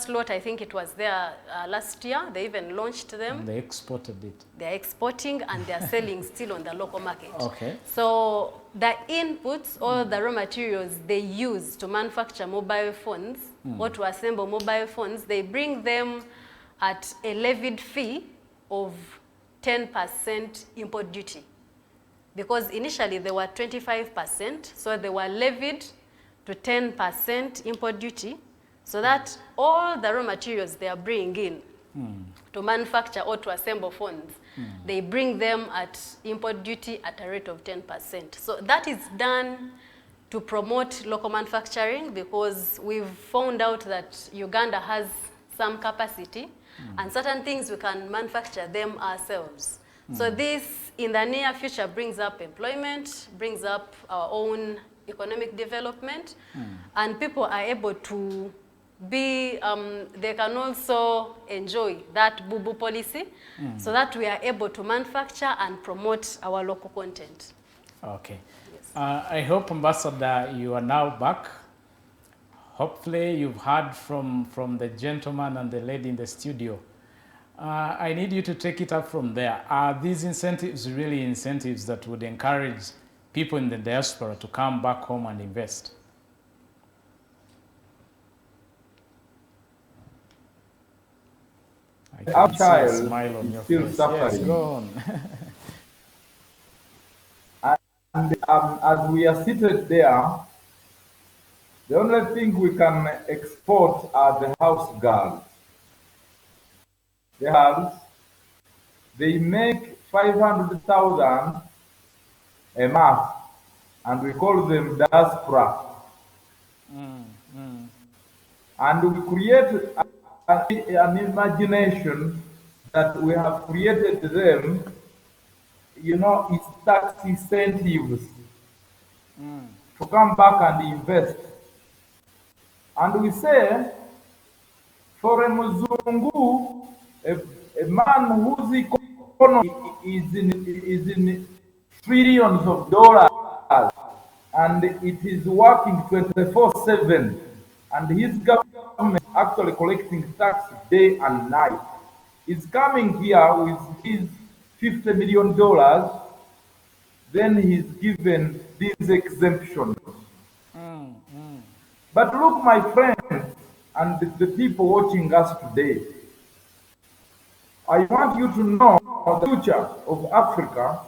lot, I think it was there last year. They even launched them. And they exported it. They're exporting and they're selling still on the local market. Okay. So the inputs or the raw materials they use to manufacture mobile phones or to assemble mobile phones, they bring them at a levied fee of 10% import duty. Because initially they were 25%, so they were levied to 10% import duty, so that all the raw materials they are bringing in to manufacture or to assemble phones, they bring them at import duty at a rate of 10%. So that is done to promote local manufacturing, because we've found out that Uganda has some capacity and certain things we can manufacture them ourselves. So this, in the near future, brings up employment, brings up our own economic development, and people are able to be, they can also enjoy that boo-boo policy, so that we are able to manufacture and promote our local content. Okay. Yes. I hope, Ambassador, you are now back. Hopefully you've heard from the gentleman and the lady in the studio. I need you to take it up from there. Are these incentives really incentives that would encourage people in the diaspora to come back home and invest? I can see a smile on your face. Yes, go on. And as we are seated there, the only thing we can export are the house girls. The girls, they make 500,000 a month, and we call them Diaspra. And we create an imagination that we have created them, you know, it's tax incentives to come back and invest. And we say, for a Muzungu, a man whose economy is in trillions of dollars, and it is working 24/7, and his government actually collecting tax day and night. He's coming here with his $50 million, then he's given these exemptions. But look, my friends, and the people watching us today, I want you to know the future of Africa.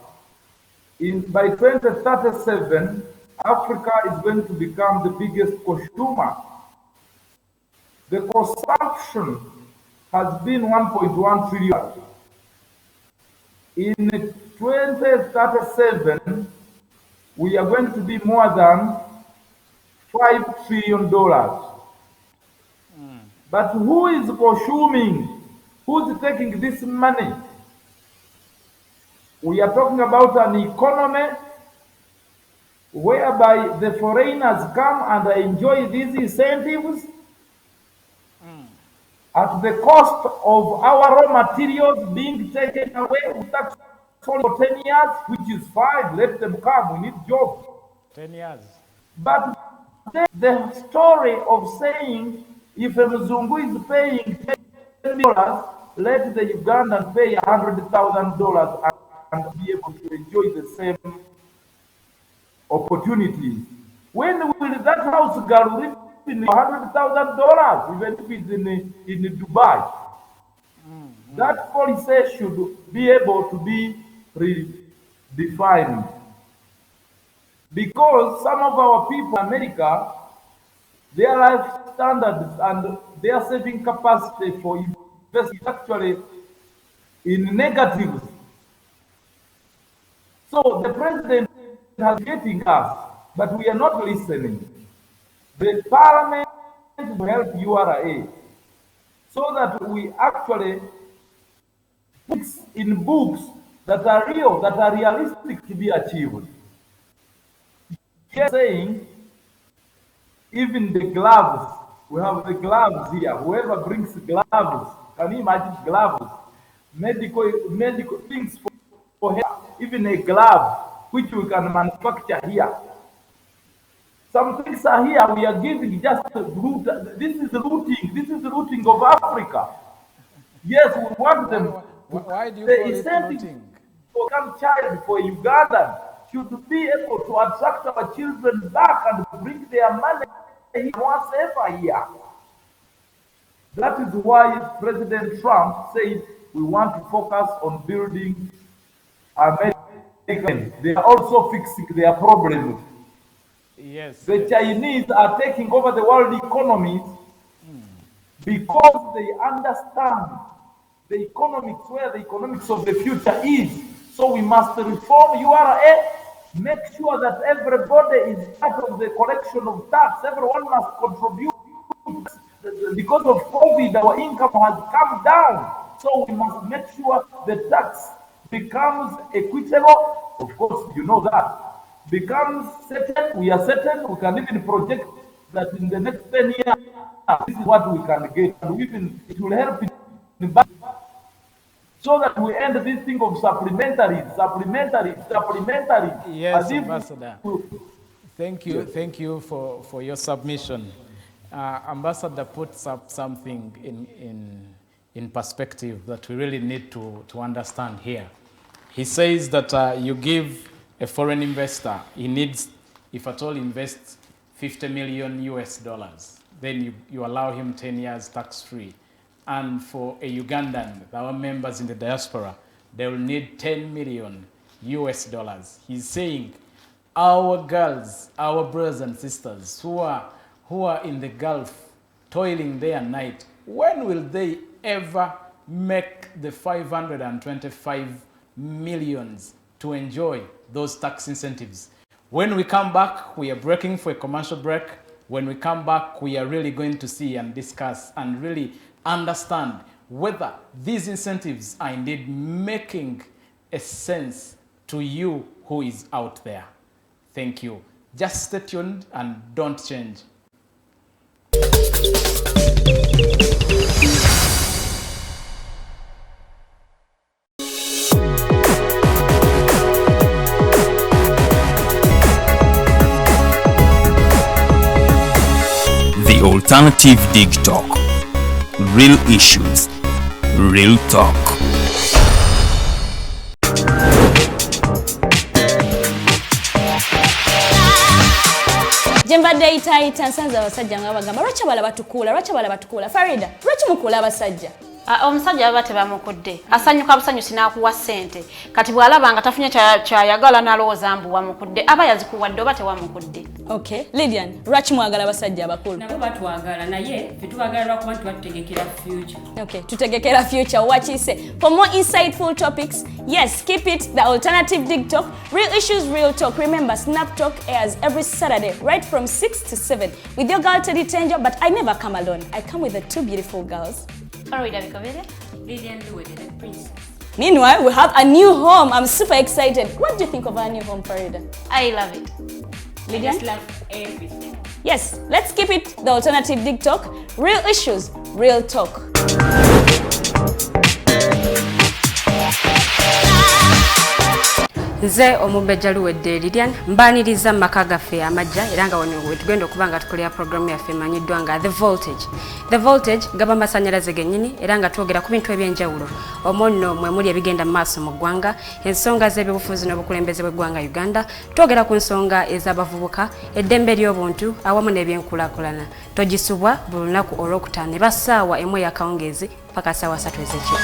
By 2037, Africa is going to become the biggest consumer. The consumption has been 1.1 trillion. In 2037, we are going to be more than $5 trillion. But who is consuming? Who's taking this money? We are talking about an economy whereby the foreigners come and enjoy these incentives at the cost of our raw materials being taken away with tax for 10 years, which is fine. Let them come. We need jobs. 10 years. But the story of saying if a Mzungu is paying $10, let the Ugandan pay $100,000 and be able to enjoy the same opportunities. When will that house girl live in $100,000, even if it's in Dubai? That policy should be able to be redefined. Because some of our people in America, their life standards and their saving capacity for investing actually in negatives. So the president is getting us, but we are not listening. The parliament will help URA so that we actually put in books that are real, that are realistic to be achieved. Just saying, even the gloves, we have the gloves here. Whoever brings gloves, can you imagine gloves? Medical things for hair, even a glove which we can manufacture here. Some things are here, we are giving just loot. This is looting of Africa. Yes, we want them. Why do you call it looting? For some child, for Uganda, should be able to attract our children back and bring their money more safer here. That is why President Trump said we want to focus on building America. They are also fixing their problems. Yes. The Chinese are taking over the world economies because they understand the economics, where the economics of the future is. So we must reform URA, make sure that everybody is part of the collection of tax. Everyone must contribute. Because of COVID, our income has come down. So we must make sure the tax becomes equitable. Of course, you know that. Becomes certain, we are certain, we can even project that in the next 10 years, this is what we can get. And even it will help in the so that we end this thing of supplementary. Yes, Ambassador. Thank you for your submission. Ambassador puts up something in perspective that we really need to understand here. He says that you give a foreign investor, he needs, if at all, invests $50 million US, then you allow him 10 years tax-free. And for a Ugandan, our members in the diaspora, they will need $10 million US. He's saying our girls, our brothers and sisters who are in the Gulf, toiling day and night, when will they ever make the 525 millions to enjoy those tax incentives? When we come back, we are breaking for a commercial break. When we come back, we are really going to see and discuss and really understand whether these incentives are indeed making a sense to you who is out there. Thank you. Just stay tuned and don't change. The Alternative Dig Talk. Real issues, real talk. Jembadde itaita nsanze abasajja nga bagamba lwaki bala batukula Farida lwaki mukula abasajja omusajja baba tebamukudde asanyuka busanyusi n'akuwa ssente kati bw'alaba nga tafunye kyayagala n'alowooza mbu wamukudde aba yazikuwadde oba tewamukudde. Okay, Lydian, lwaki mwagala abasajja abakulu? Nabo batwagala naye ffe tubagala lwakuba nti batutegekera future. Okay, tutegekera future wakise. For more insightful topics, yes, keep it the Alternative Dig Talk. Real issues, real talk. Remember, Snap Talk airs every Saturday, right from 6 to 7 with your girl Teddy Tenjo, but I never come alone. I come with the two beautiful girls. Meanwhile, we have a new home. I'm super excited. What do you think of our new home, Farida? I love it. I just love everything. Yes, let's keep it the Alternative Dig Talk. Real issues, real talk. Nze omubejja luwedde Lilian mbaniriza maka gaffe amajja era nga wano tugenda okuba nga tukolera programu yaffe emanyiddwa nga The Voltage gaba masanyalaze gennyini era nga twogera ku bintu ebyenjawulo omwo nno mwe muli ebigenda mu maaso mu ggwanga ensonga z'ebyobufuzi n'obukulembeze bw'eggwanga Uganda twogera ku nsonga ez'abavubuka eddembe ly'obuntu awamu n'ebyenkulaakulana togisubwa buli lunaku olwokutaano eba ssaawa emu ey'akawungeezi paka ssaawa 3 ez'ekiro.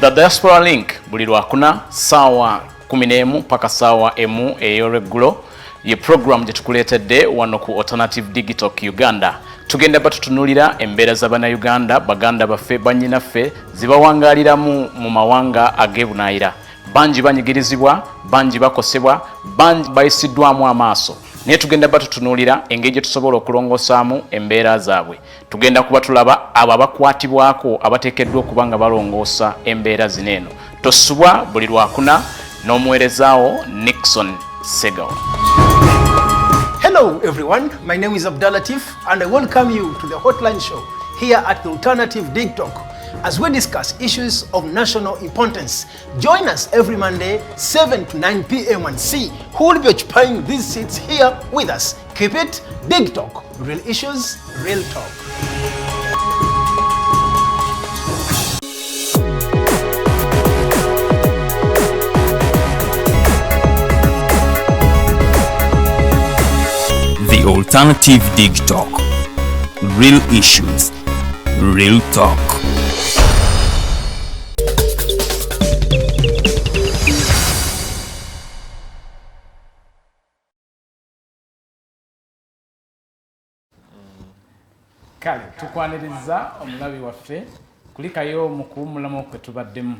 The Diaspora link buli lwakuna sawa 11 paka sawa emu ey'olweggulo ye program gye tukuleetedde wano ku Alternative Digital Uganda. Tugenda batutunulira embeera z'Abannayuganda baganda baffe bannyinaffe zibawangaaliramu mu mawanga ag'ebunayira. Bangi banyigirizibwa, bangi bakosebwa, bangi bayisiddwamu amaaso. Naye tugenda batutunulira engeri gye tusobola okulongosaamu embeera zaabwe. Tugenda kuba tulaba abo abakwatibwako abateekeddwa okuba nga balongoosa embeera zino eno. Tosubwa buli lwakuna n'omuweerezaawo Nixon Segawa. Hello everyone, my name is Abdulatif and I welcome you to the Hotline Show here at the Alternative Dig Talk. as we discuss issues of national importance. Join us every Monday, 7 to 9 p.m. and see who will be occupying these seats here with us. Keep it Big Talk. Real issues, real talk. The Alternative Dig Talk. Real issues, real talk. Kale tukwaniriza omulabi waffe kulikayo mu kuwummulamu kwe tubaddemu.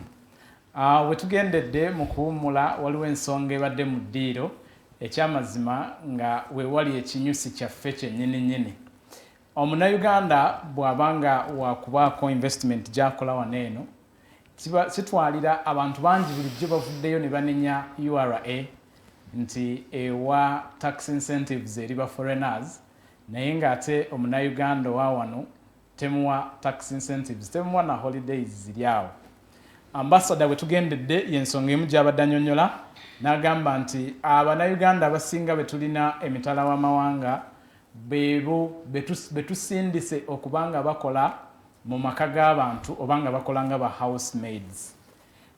We tugendedde mu kuwummula waliwo ensonga ebadde mu ddiiro ekyamazima nga we wali ekinyusi kyaffe kyennyini. Omunnayuganda bw'abanga wakubaako investment gy'akola wano eno kitwalira abantu bangi bulijjo bavuddeyo ne banenya URA nti ewa tax incentives eri ba foreigners naye ng'ate omunnayuganda owa wano temuwa tax incentives, temuwa na holidays ziri awo. Ambassador bwe tugendedde y'ensonga emu gy'abadde annyonnyola n'agamba nti abannayuganda abasinga be tulina emitala w'amawanga betusindise okubanga bakola mu maka g'abantu obanga bakola nga ba housemaids.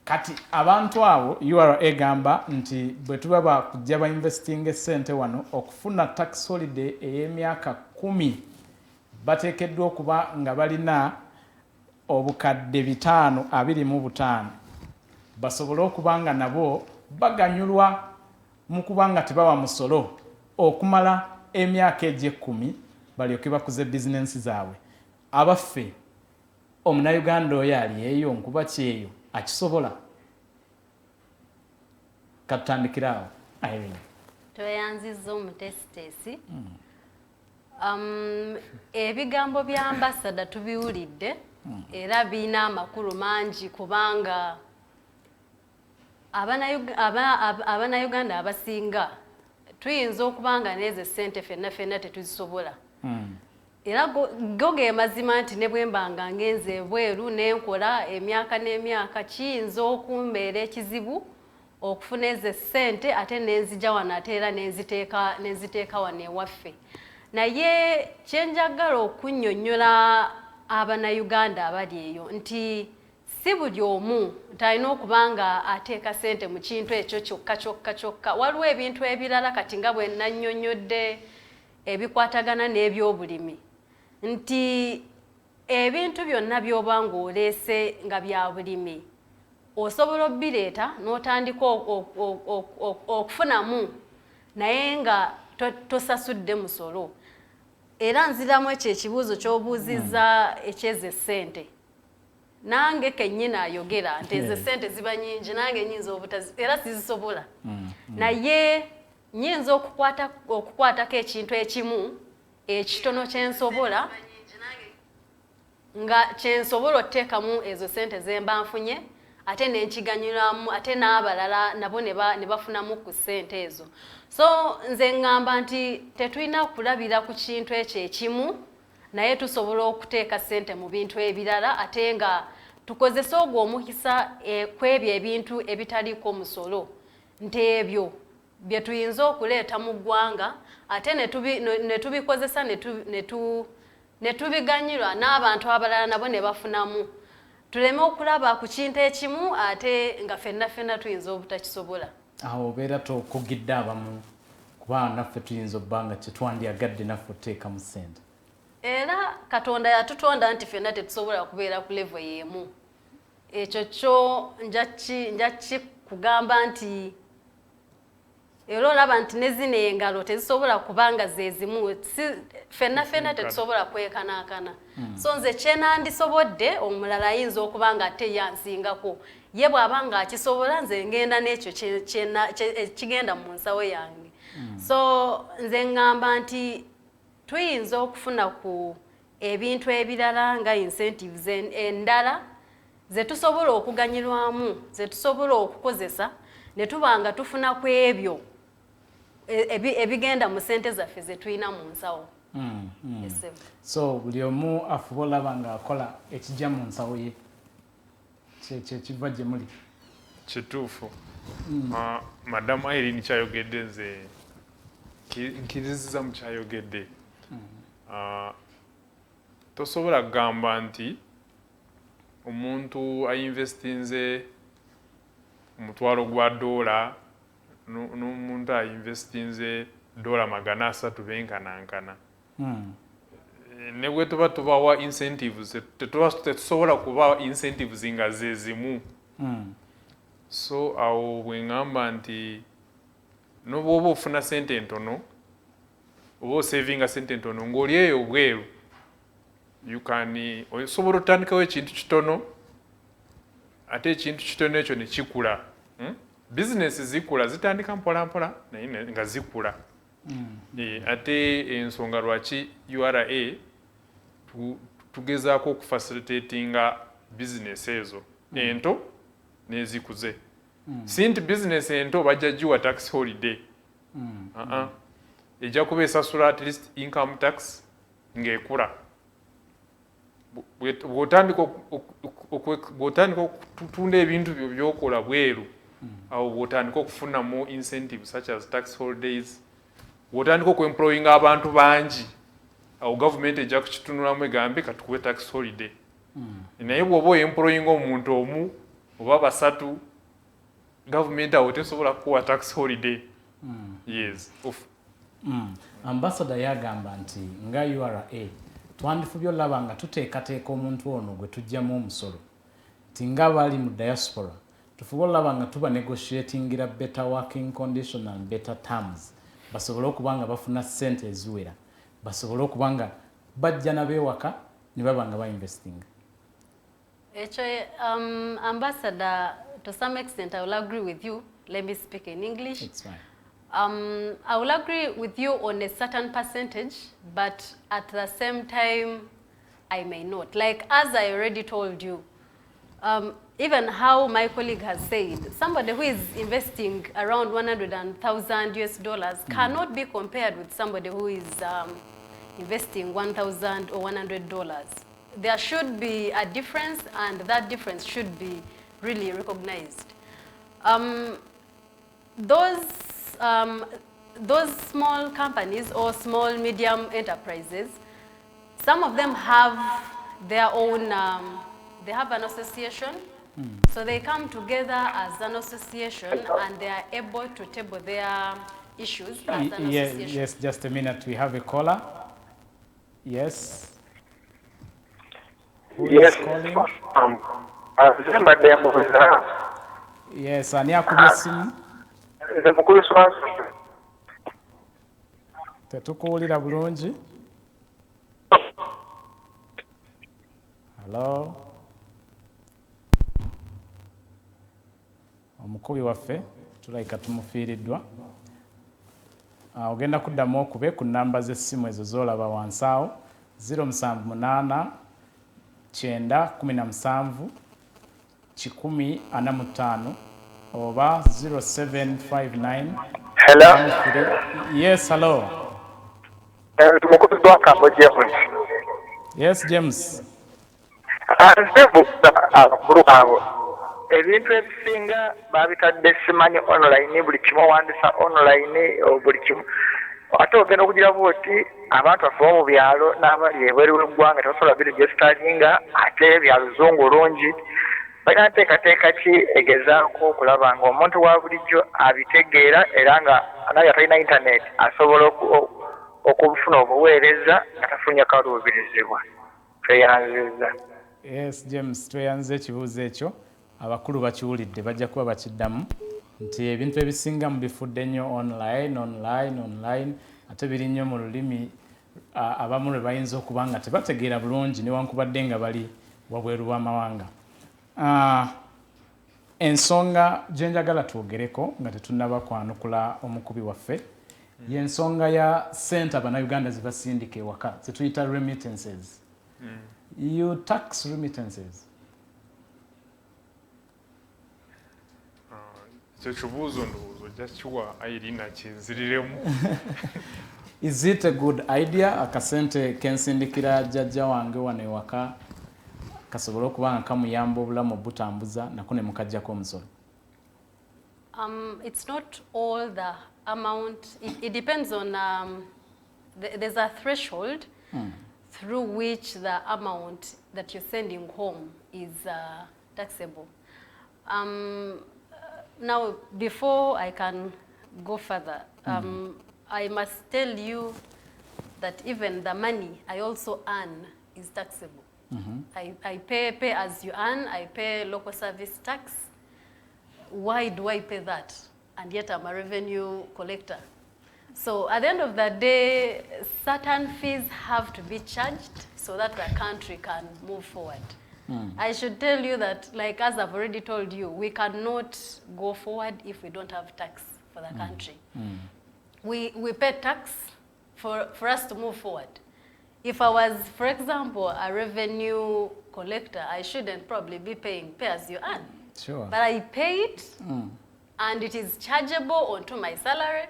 Kati abantu abo URA egamba nti bwe tuba bakujja ba investing essente wano okufuna tax holiday ey'emyaka 10 bateekeddwa okuba nga balina obukadde 525 basobole okuba nga nabo baganyulwa mu kubanga tebawa musolo okumala emyaka egy'ekkumi balyoke bakuze bizinensi zaabwe. Abaffe omunnayuganda oyo ali eyo nkuba kyeyo akisobola? Katutandikira awo Irene. Tweyanzizza omutesitesi. Ebigambo bya ambassador tubiwulidde era biina amakulu mangi kubanga abannayuganda abasinga tuyinza okubanga n'ezo ssente ffenna tetuzisobola. Era go ge mazima nti ne bwe mbanga ngenze ebweru n'enkola emyaka n'emyaka kiyinza okumbeera ekizibu okufuna ezo ssente ate n'enzija wano ate era n'enziteeka wano ewaffe. Naye kyenjagala okunnyonnyola abannayuganda abali eyo nti si buli omu talina okuba nga ateeka ssente mu kintu ekyo kyokka. Waliwo ebintu ebirala kati nga bwe nannyonnyodde ebikwatagana n'ebyobulimi nti ebintu byonna by'oba ng'oleese nga bya bulimi osobola obbireeta n'otandika okufunamu naye nga tosasudde musolo. Era nziramu ekyo ekibuuzo ky'obuuzizza ekyezo essente. Nange kennyini ayogera nti ezo ssente ziba nyingi nange nyinza era sizisobola. Naye nyinza okukwatako ekintu ekimu ekitono kyensobola nga kyensobola otteekamu ezo ssente ze mba nfunye ate n'enkiganyulamu ate n'abalala nabo ne bafunamu ku ssente ezo. So nze ngamba nti tetulina kulabira ku kintu ekyo ekimu naye tusobola okuteeka ssente mu bintu ebirala ate nga tukozesa ogwo omukisa kw'ebyo ebintu ebitaliiko musolo nti ebyo bye tuyinza okuleeta mu ggwanga ate ne tubikozesa ne tubiganyirwa n'abantu abalala nabo ne bafunamu. Tuleme okulaba ku kintu ekimu ate nga ffenna tuyinza obutakisobola. Awo obeera tokugidde abamu kuba naffe tuyinza obbanga kyetwandyagadde naffe oteeka mu ssente. Era Katonda yatutonda nti ffenna tetusobola kubeera ku level y'emu. Ekyo kyo njakki kugamba nti era olaba nti ne zino engalo tezisobola kubanga ze zimu ffenna tetusobola kwekanaakana. So nze kyenandisobodde omulala ayinza okuba nga ate yansingako ye bw'aba nga akisobola nze ngenda n'ekyo kigenda mu nsawo yange. So nze ngamba nti tuyinza okufuna ku ebintu ebirala nga incentives endala ze tusobola okuganyirwamu ze tusobola okukozesa ne tubanga tufuna ku ebyo ebigenda mu ssente zaffe ze tulina mu nsawo. So buli omu afuba olaba nga akola ekijja mu nsawo ye. kiva gye muli kituufu. Madamu Irene kyayogedde nze nkiriziza mu kyayogedde. Tosobola kugamba nti omuntu ayinvestinze omutwalo gwa $, n'omuntu ayinvestinze $300 benkanankana. Ne bwe tuba tubawa incentives tetusobola kubawa incentives nga ze zimu. So awo bwe ngamba nti n'obwoba ofuna sente ntono oba osavinga sente ntono ng'oli eyo obweru osobola otandikawo ekintu kitono ate ekintu kitono ekyo ne kikula. Bizinesi zikula zitandika mpolampola naye nga zikula. Ate ensonga lwaki URA tugezaako okufacilitatinga bizinesi ezo ento n'ezikuze. Si nti bizinesi ento bajja giwa tax holiday. Ejja kuba esasula at least income tax ng'ekula. Bw'otandika okutunda ebintu byo by'okola bweru awo bw'otandika okufunamu incentives such as tax holidays. Bw'otandika okuemployinga abantu bangi awo government ejja kukitunulamu egambe katukuwe tax holiday. Naye bw'oba oemployinga omuntu omu oba basatu government awo tesobola kukuwa tax holiday. Yes. Ambassador yagamba nti nga URA twandifubye olaba nga tuteekateeka omuntu ono gwe tujjamu omusolo ti nga bali mu diaspora tufube olaba nga tuba negotiatingira better working condition and better terms basobole okuba nga bafuna ssente eziwera basobole okuba nga bajja n'abeewaka ne baba nga bainvestinga. Ambassador, to some extent I will agree with you. Let me speak in English. It's fine. I will agree with you on a certain percentage, but at the same time, I may not. Like, as I already told you, even how my colleague has said, somebody who is investing around $100,000 cannot be compared with somebody who is investing $1,000 or $100. There should be a difference, and that difference should be really recognized. Those small companies or small medium enterprises, some of them have their own, they have an association. So they come together as an association and they are able to table their issues as an association. Yes, just a minute. We have a caller. Yes. Who is calling? Yes, ani akubye simu? Tetukuwulira bulungi. Hello. Omukubi waffe tulayika tumufiiriddwa. Ogenda kuddamu okube ku nnamba z'essimu ezo z'olaba wansi awo 078 917 145 oba 0759. Hello. Yes, hello. Yes, James. Ebintu ebisinga babitadde simanyi online buli kimu wandisa online buli kimu ate ogenda okugira bwoti abantu bafuba mu byalo n'abali ebweru w'eggwanga tebasobola biregisitaringa ate byaluzungu lungi balina nteekateeka ki egezaako okulaba nga omuntu wa bulijjo abitegeera era nga naye atalina internet asobola okubufuna obuweereza nga tafunye kaluubirizibwa. Tweyanziza. Yes, James, tweyanze ekibuuzo ekyo. Abakulu bakiwulidde bajja kuba bakiddamu nti ebintu ebisinga mu bifudde nnyo online ate biri nnyo mu lulimi abamu lwe bayinza okuba nga tebategeera bulungi newankubadde nga bali wabweru w'amawanga. Ensonga gye njagala twogereko nga tetunnaba kwanukula omukubi waffe y'ensonga ya ssente Abannayuganda ze basindika ewaka ze tuyita remittances. You tax remittances. Is it a good idea akasente kensindikira jjajja wange wano ewaka kasobole okuba nga kamuyamba obulamu butambuza nako ne mukajjako omusolo? It's not all the amount. It depends on, there's a threshold through which the amount that you're sending home is taxable. Now, before I can go further, I must tell you that even the money I also earn is taxable. I pay as you earn, I pay local service tax. Why do I pay that? And yet I'm a revenue collector. So at the end of the day, certain fees have to be charged so that the country can move forward. I should tell you that, like as I've already told you, we cannot go forward if we don't have tax for the country. We pay tax for us to move forward. If I was, for example, a revenue collector, I shouldn't probably be paying pay as you earn. Sure. But I pay it, and it is chargeable onto my salary.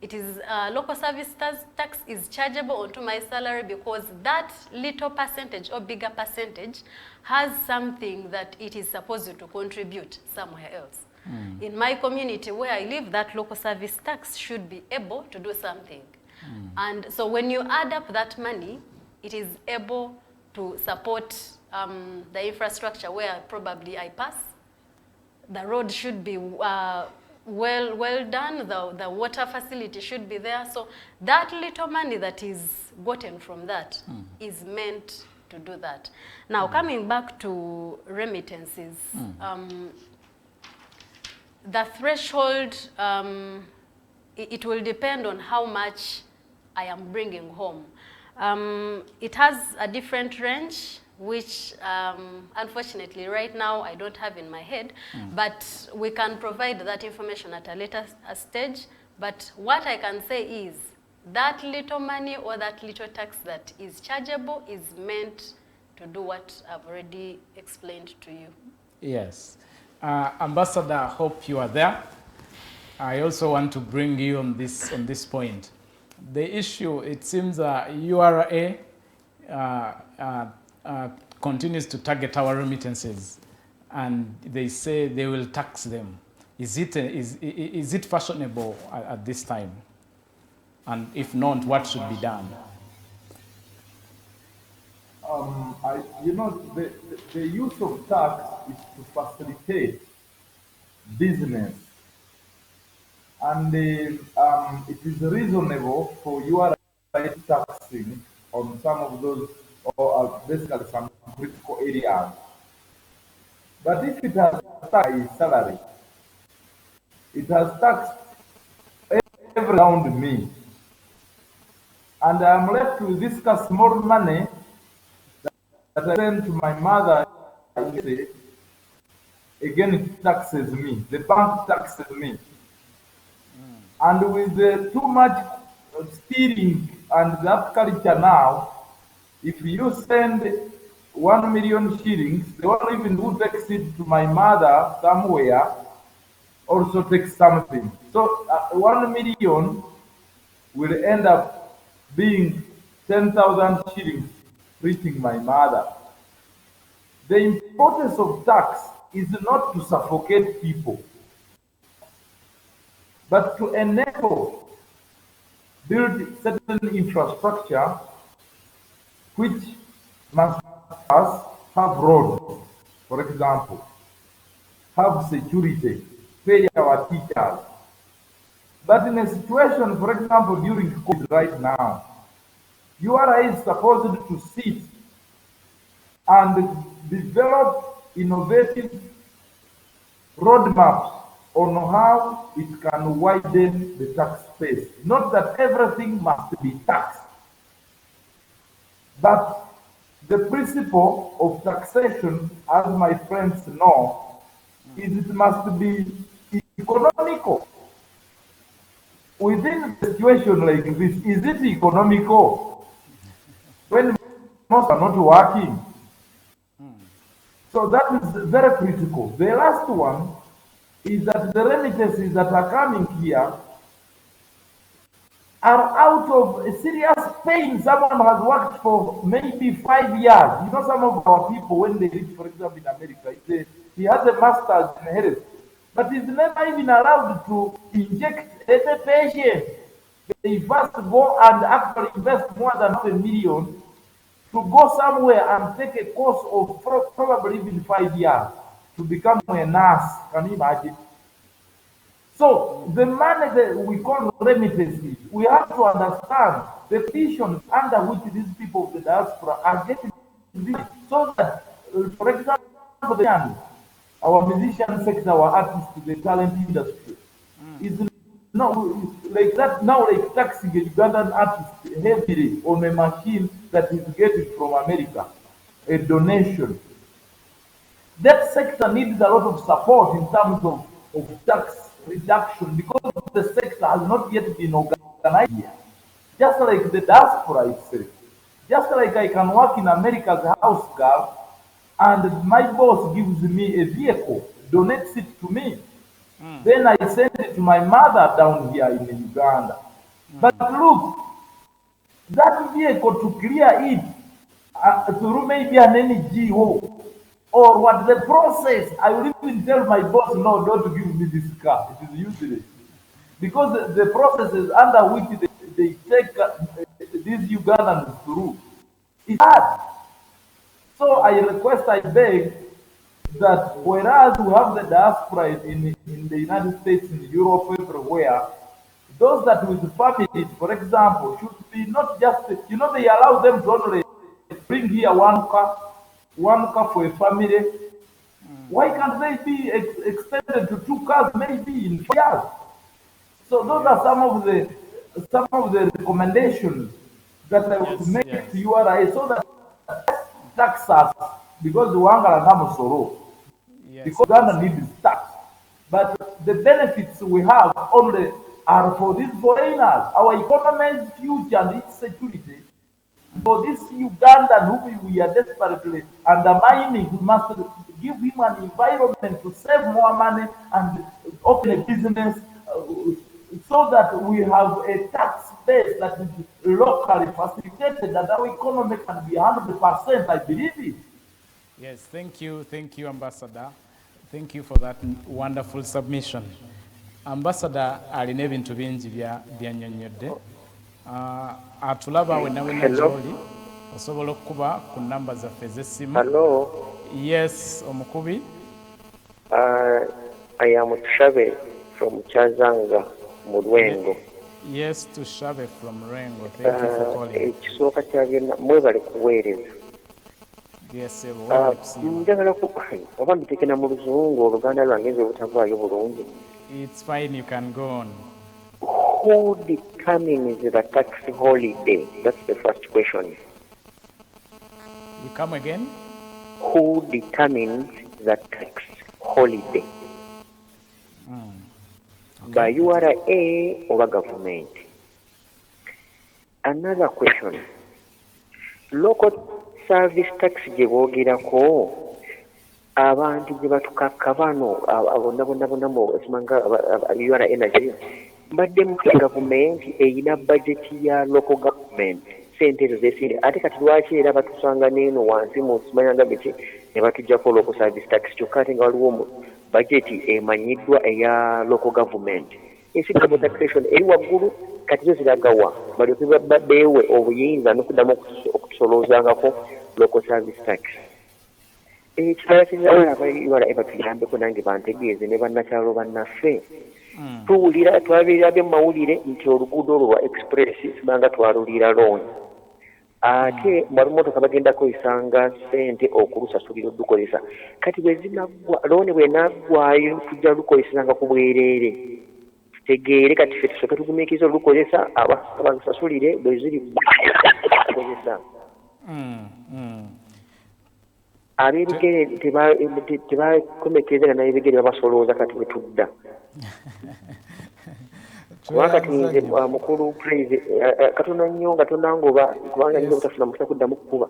It is local service tax is chargeable onto my salary because that little percentage or bigger percentage has something that it is supposed to contribute somewhere else. In my community where I live, that local service tax should be able to do something. And so when you add up that money, it is able to support the infrastructure where probably I pass. The road should be well done, the water facility should be there. So that little money that is gotten from that is meant to do that. Now, coming back to remittances, the threshold, it will depend on how much I am bringing home. It has a different range, which unfortunately right now I don't have in my head, but we can provide that information at a later stage. But what I can say is that little money or that little tax that is chargeable is meant to do what I've already explained to you. Yes. Ambassador, I hope you are there. I also want to bring you on this point. The issue, it seems URA continues to target our remittances, and they say they will tax them. Is it fashionable at this time? And if not, what should be done? The use of tax is to facilitate business, and it is reasonable for URA taxing on some of those, or basically some critical areas. But if it has taxed salary, it has taxed every around me, and I'm left with this small money that I send to my mother. Again, it taxes me. The bank taxes me. And with too much stealing and that culture now, if you send 1 million shillings, the one even who takes it to my mother somewhere also takes something. So 1 million will end up being 10,000 shillings reaching my mother. The importance of tax is not to suffocate people, but to enable build certain infrastructure which must have roads, for example, have security, pay our teachers. But in a situation, for example, during COVID right now, URA is supposed to sit and develop innovative roadmaps on how it can widen the tax base. Not that everything must be taxed, but the principle of taxation, as my friends know, is it must be economical. Within a situation like this, is it economical when most are not working? So that is very critical. The last one is that the remittances that are coming here are out of a serious pain. Someone has worked for maybe 5 years. You know, some of our people, when they reach, for example, in America, he has a master's in health, but he's never even allowed to inject any patient. They first go and actually invest more than $500,000 to go somewhere and take a course of probably even 5 years to become a nurse. Can you imagine? So the money that we call remittances, we have to understand the conditions under which these people of the diaspora are getting this, so that, for example, our musician sector, our artists, the talent industry, is not like that now, like taxing a Ugandan artist heavily on a machine that is getting from America, a donation. That sector needs a lot of support in terms of tax reduction, because the sector has not yet been organized yet. Just like the diaspora itself. Just like I can work in America as a house girl, and my boss gives me a vehicle, donates it to me. Then I send it to my mother down here in Uganda. But look, that vehicle, to clear it through maybe an NGO, or what the process, I will even tell my boss, no, don't give me this car, it is useless. Because the processes under which they take these Ugandans through is hard. So I request, I beg, that whereas we have the diaspora in the United States, in Europe, everywhere, those that with families, for example, should be not just, you know, they allow them to only bring here one car for a family. Why can't they be extended to 2 cars maybe in 4 years? So those are some of the recommendations that I would make to URA, so that tax us, because the Wangara Namusoro, because Uganda needs tax. But the benefits we have only are for these foreigners, our economy's future and its security. For this Ugandan who we are desperately undermining, we must give him an environment to save more money and open a business, so that we have a tax base that is locally facilitated, that our economy can be 100%, I believe it. Yes, thank you, Ambassador. Thank you for that wonderful submission. Ambassador alina ebintu bingi byannyonnyodde. Atulaba wenna gy'oli osobola okukuba ku namba zaffe ez'essimu. Hello. Yes, omukubi. I am Tushabe from Chazanga, Murwengo. Yes, Tushabe from Rengo. Thank you for calling. Ekisooka kyagenda mwebale kuweereza. Yes, njagala oba mbitekena mu luzungu oluganda lwange nze obutavaayo bulungi. It's fine, you can go on. Who determines the tax holiday? That's the first question. You come again? Who determines the tax holiday? Okay. By URA or government? Another question. Local service tax gye boogerako abantu gye batukakka bano bonna osimanga URA energy mbadde mu gavumenti eyina budgeti ya local government sente ezo zesire ate kati lwaki era batusanga neeno wansi mu simanyanga biki ne batujjako local service tax kyokka ate nga waliwo budgeti emanyiddwa eya local government ensigable taxation eri waggulu kati zo ziragawa balyoke beewe obuyinza n'okuddamu okutusoloozangako local service tax. Ekirala kirala abayibala batuyambeko nange bantegeeze ne bannakyalo bannaffe tuwulira twabirira bye mawulire nti oluguudo olwo lwa express sibanga twalulira looni ate balimotoka bagenda koyisanga sente okulusasulira olukozesa kati bwe zinaggwa looni bwenaggwayo tujja lukozesanga ku bwereere tutegeere kati ffe tusooke tugumiikiriza olukozesa abalusasulire bwe ziri kozesa ab'ebigere tebakomekereza n'ebigere babasolooza kati bwe tudda kubanga tuyinze mukulu praise katonda nnyo nga tonangoba kubanga nyo butafuna mukisa kuddamu kukuba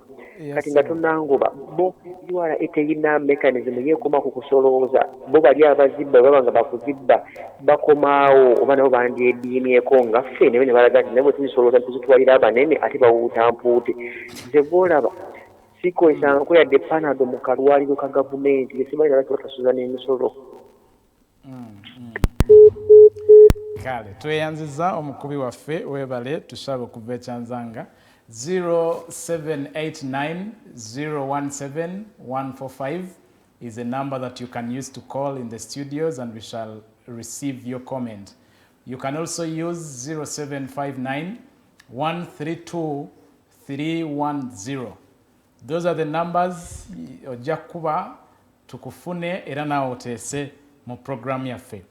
kati nga tonangoba bo URA terina mechanism yekoma ku kusolooza bo bali abazibba baba nga bakuzibba bakomaawo oba nabo bandyediimyeko nga ffe ne bene balaga nti nabo tuzisolooza tuzitwalira abanene ate bawuuta mpuute nze boolaba sikozesa nkweyadde panado mu kalwaliro ka gavumenti esibalira lwaki batasuza n'emisolo. Kale tweyanziza omukubi waffe webale tusabe okuva ekyanzanga 0789017145 is a number that you can use to call in the studios and we shall receive your comment. You can also use 0759132310. Those are the numbers ojja kuba tukufune era naawe oteese mu programu yaffe.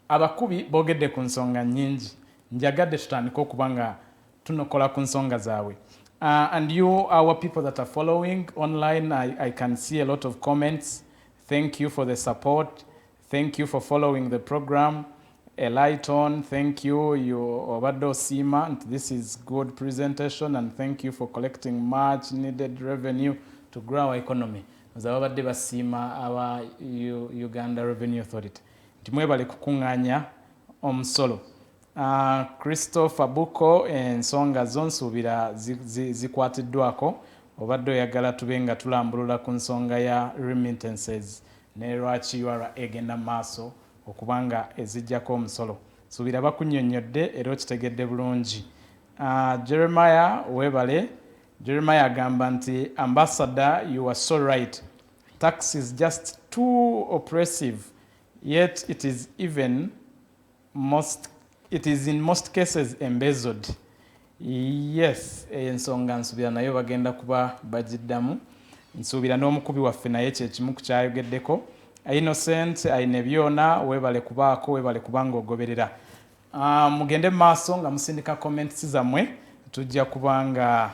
Abakubi boogedde ku nsonga nnyingi njagadde tutandika okuba nga tunokola ku nsonga zaabwe. And you, our people that are following online, I can see a lot of comments. Thank you for the support. Thank you for following the program. Lighton, thank you. Okusomozebwa, this is good presentation and thank you for collecting much needed revenue to grow our economy. Zabadde basiima our Uganda Revenue Authority. Timwebale kukuŋŋaanya omusolo. Christopher Buko ensonga zonsuubira zikwatiddwako obadde oyagala tube nga tulambulula ku nsonga ya remittances ne lwaki URA egenda maaso okuba nga eziggyako omusolo. Suubira bakunnyonnyodde era okitegedde bulungi. Jeremiah webale. Jeremiah agamba nti Ambassador, you are so right. Tax is just too oppressive. Yet it is in most cases embezzled. Yes, ensonga nsuubira nayo bagenda kuba bagiddamu. Nsuubira n'omukubi waffe naye kyekimu ku kyayogeddeko. Innocent ayina byona webale kubaako webale kubanga ogoberera. Mugende maaso nga musindika comments zammwe tujja kubanga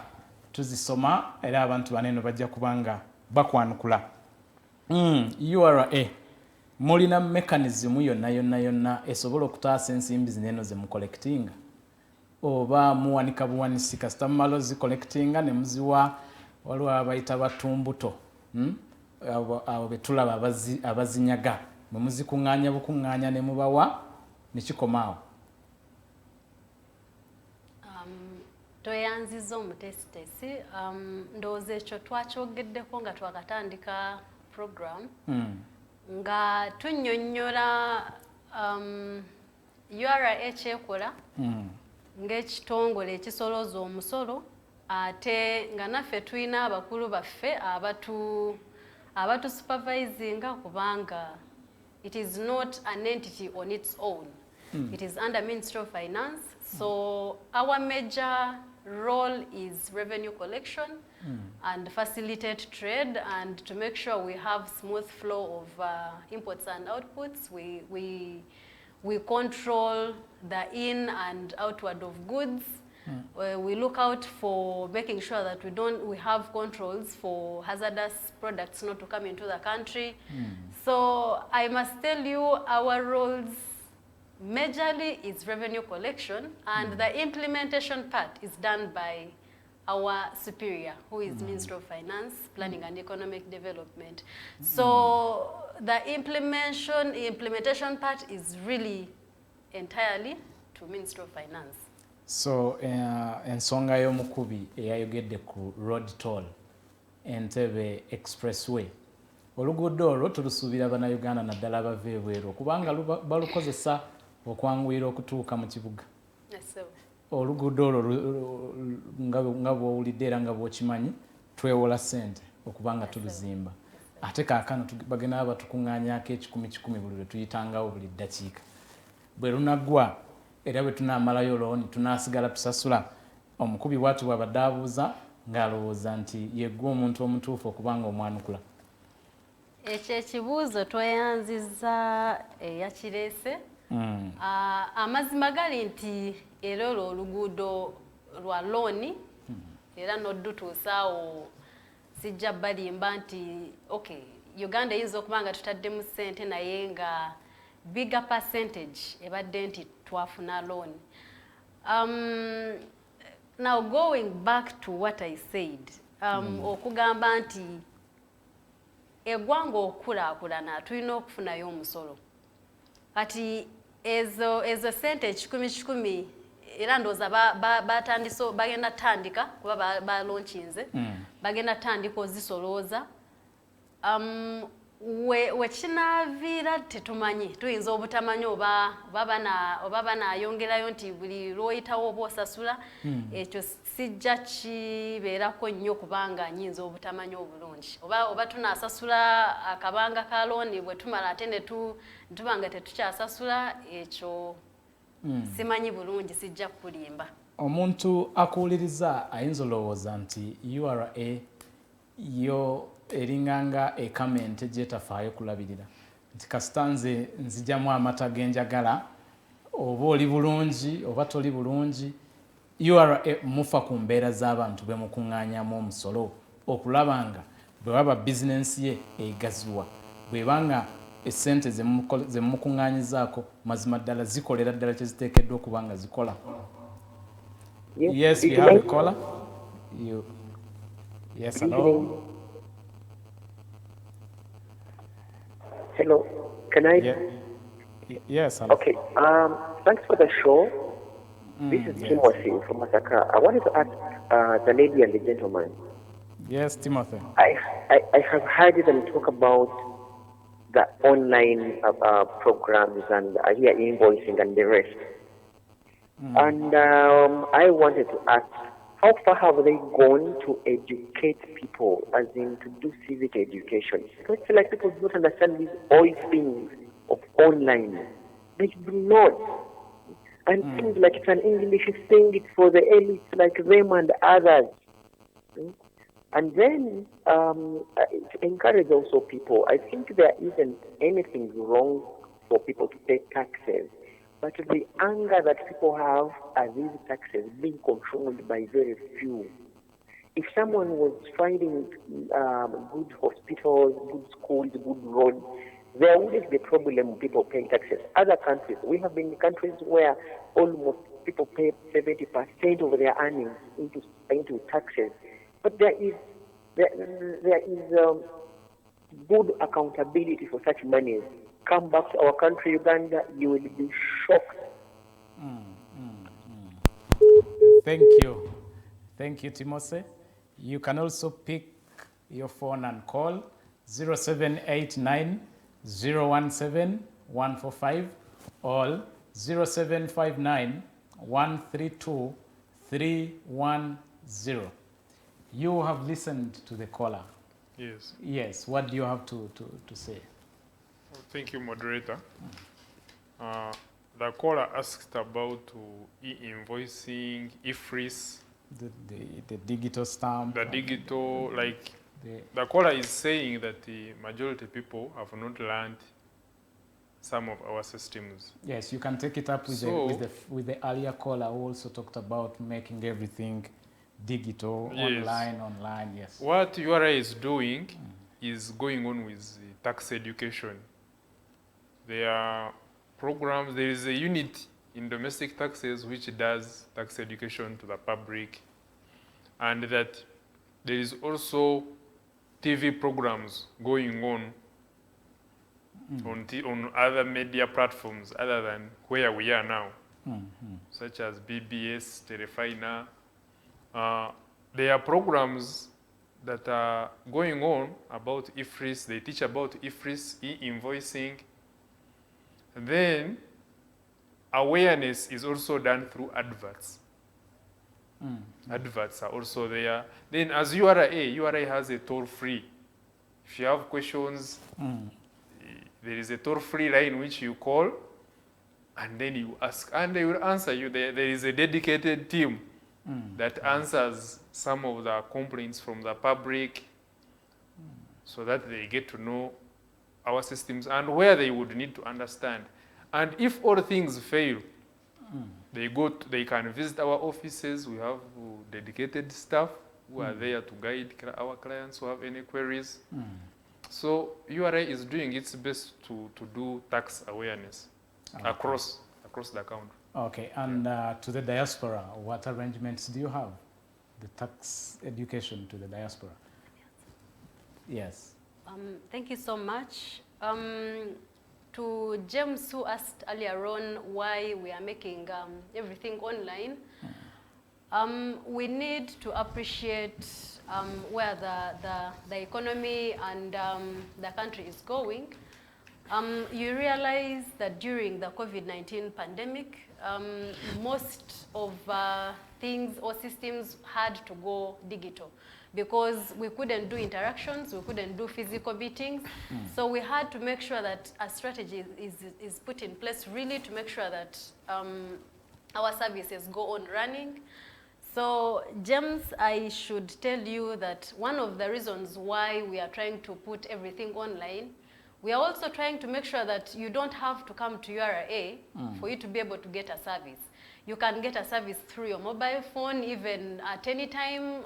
tuzisoma era abantu banene bajja kubanga bakwanukula. URA mulina mechanism yonna esobola okutaasa ensimbi zineno ze mu collectinga oba muwanika buwanisi kasita mumalo zi collectinga ne muziwa waliwo abayita batumbuto abo betulaba abazinyaga mwe muzikuŋŋaanya bukuŋŋaanya ne mubawa ne kikomaawo. Tweyanziza omutesitesi ndowooza ekyo twakyogeddeko nga twakatandika program nga tunnyonnyola URA ekyekola ng'ekitongole ekisolooza omusolo ate nga naffe tulina abakulu baffe abatu supervisinga kubanga it is not an entity on its own. It is under Ministry of Finance. So our major role is revenue collection and facilitate trade and to make sure we have smooth flow of imports and outputs. We control the in and outward of goods. We look out for making sure that we have controls for hazardous products not to come into the country. So I must tell you our roles majorly is revenue collection and the implementation part is done by our superior, who is Minister of Finance, Planning and Economic Development. So the implementation part is really entirely to Minister of Finance. So ensonga y'omukubi eyayogedde ku road toll Entebbe Expressway. Oluguudo olwo tulusuubira bannayuganda naddala abava ebweru okubanga balukozesa okwanguira okutuuka mu kibuga. Oluguudo olwo nga bw'owulidde era nga bw'okimanyi twewola ssente okubanga tuluzimba. Ate kaakano bagenda batukuŋŋaanyaako 10,000 buli lwe tuyitangawo buli ddakiika. Bwe lunaggwa era bwe tunaamalayo looni tunaasigala tusasula. Omukubi bw'atu bw'abadde abuuza ng'alowooza nti yeggwa omuntu omutuufu okubanga omwanukula. Ekyo ekibuuzo tweyanziza eyakireese. Amazima gali nti era olwo oluguudo lwa looni era n'oddutuusaawo sijja balimba nti okay, Uganda eyinza okuba nga tutaddemu ssente naye nga bigger percentage ebadde nti twafuna loan. Now going back to what I said, okugamba nti eggwanga okulaakulana tulina okufunayo omusolo kati ezo sente 10,000 era ndooza bagenda tandika kuba balaunchinze bagenda tandika ozisolooza wekinaviira tetumanyi tuyinza obutamanyi oba banayongerayo nti buli lwoyitawo oba osasula ekyo sijja kibeerako nnyo kubanga nyinza obutamanyi obulungi oba tunasasula akabanga ka looni bwe tumala ate netubanga tetukyasasula ekyo simanyi bulungi sijja kulimba. Omuntu akuwuliriza ayinza olowooza nti URA yo eringanga ekamenti gyetafaayo kulabirira nti kasita nze nzijamu amata genjagala oba oli bulungi oba toli bulungi URA mufa ku mbeera z'abantu be mukuŋŋaanyamu omusolo okulaba nga bwe waba bizinensi ye egaziwa bwebanga essente ze mukuŋŋaanyizaako mazima ddala zikolera ddala kye ziteekeddwa okuba nga zikola. Yes, we have a caller. Yes, hello. Hello, can I? Yeah. Yes, hello. Okay, thanks for the show. This is yes. Timothy from Masaka. I wanted to ask the lady and the gentleman. Yes, Timothy. I have heard them talk about the online programs and here invoicing and the rest. And I wanted to ask, how far have they gone to educate people, as in to do civic education? Because I feel like people don't understand these old things of online. They do not. And things like it's an English thing, it's for the elites like them and others. And then it encourages also people. I think there isn't anything wrong for people to pay taxes. But the anger that people have are these taxes being controlled by very few. If someone was finding good hospitals, good schools, good roads, there wouldn't be a problem with people paying taxes. Other countries, we have been in countries where almost people pay 70% of their earnings into taxes. But there is good accountability for such money. Come back to our country, Uganda, you will be shocked. Thank you. Thank you, Timothy. You can also pick your phone and call 0789 017 145 or 0759 132 310. You have listened to the caller. Yes. Yes. What do you have to say? Thank you, moderator. The caller asked about e-invoicing, e-freeze. The digital stamp. The digital, like, the caller is saying that the majority of people have not learned some of our systems. Yes, you can take it up with, with the earlier caller who also talked about making everything digital, yes. online, yes. What URA is doing is going on with tax education. There are programs, there is a unit in domestic taxes which does tax education to the public, and that there is also TV programs going on on other media platforms other than where we are now, such as BBS, Telefina. There are programs that are going on about e-freeze. They teach about e-freeze, e-invoicing. Then awareness is also done through adverts. Adverts are also there. Then as URA has a toll-free. If you have questions, there is a toll-free line which you call, and then you ask, and they will answer you. There is a dedicated team that answers some of the complaints from the public, so that they get to know our systems and where they would need to understand. And if all things fail, they can visit our offices. We have dedicated staff who are there to guide our clients who have any queries. So URA is doing its best to do tax awareness across the country. Okay, and to the diaspora, what arrangements do you have? the tax education to the diaspora? Yes. Thank you so much. To James, who asked earlier on why we are making everything online, we need to appreciate where the economy and the country is going. You realize that during the COVID-19 pandemic, most of things or systems had to go digital because we couldn't do interactions, we couldn't do physical meetings. So we had to make sure that a strategy is put in place really to make sure that our services go on running. So James, I should tell you that one of the reasons why we are trying to put everything online, we are also trying to make sure that you don't have to come to URA for you to be able to get a service. You can get a service through your mobile phone, even at any time.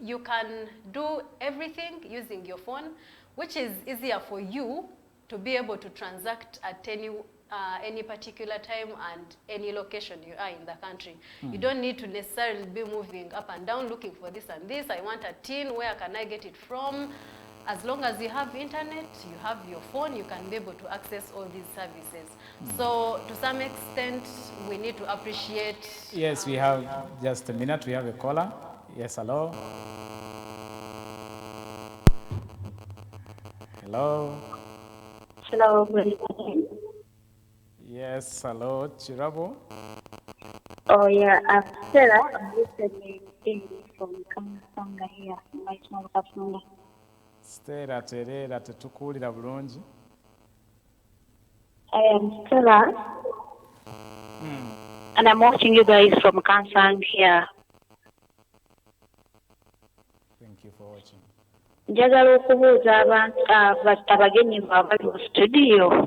You can do everything using your phone, which is easier for you to be able to transact at any particular time and any location you are in the country. You don't need to necessarily be moving up and down looking for this and this. I want a tin, where can I get it from? As long as you have internet, you have your phone, you can be able to access all these services. So to some extent, we need to appreciate... Yes, we have just a minute. We have a caller. Yes, hello. Hello. Hello, good evening. Yes, hello, Chirabo. Oh yeah, I'm Sarah. I'm listening from Kambula here, my small Kambula. Stella terera tetukuulira bulungi. I am Stella, and I'm watching you guys from Kansang here. Thank you for watching. Njagala okubuuza abagenyi abali mu studio.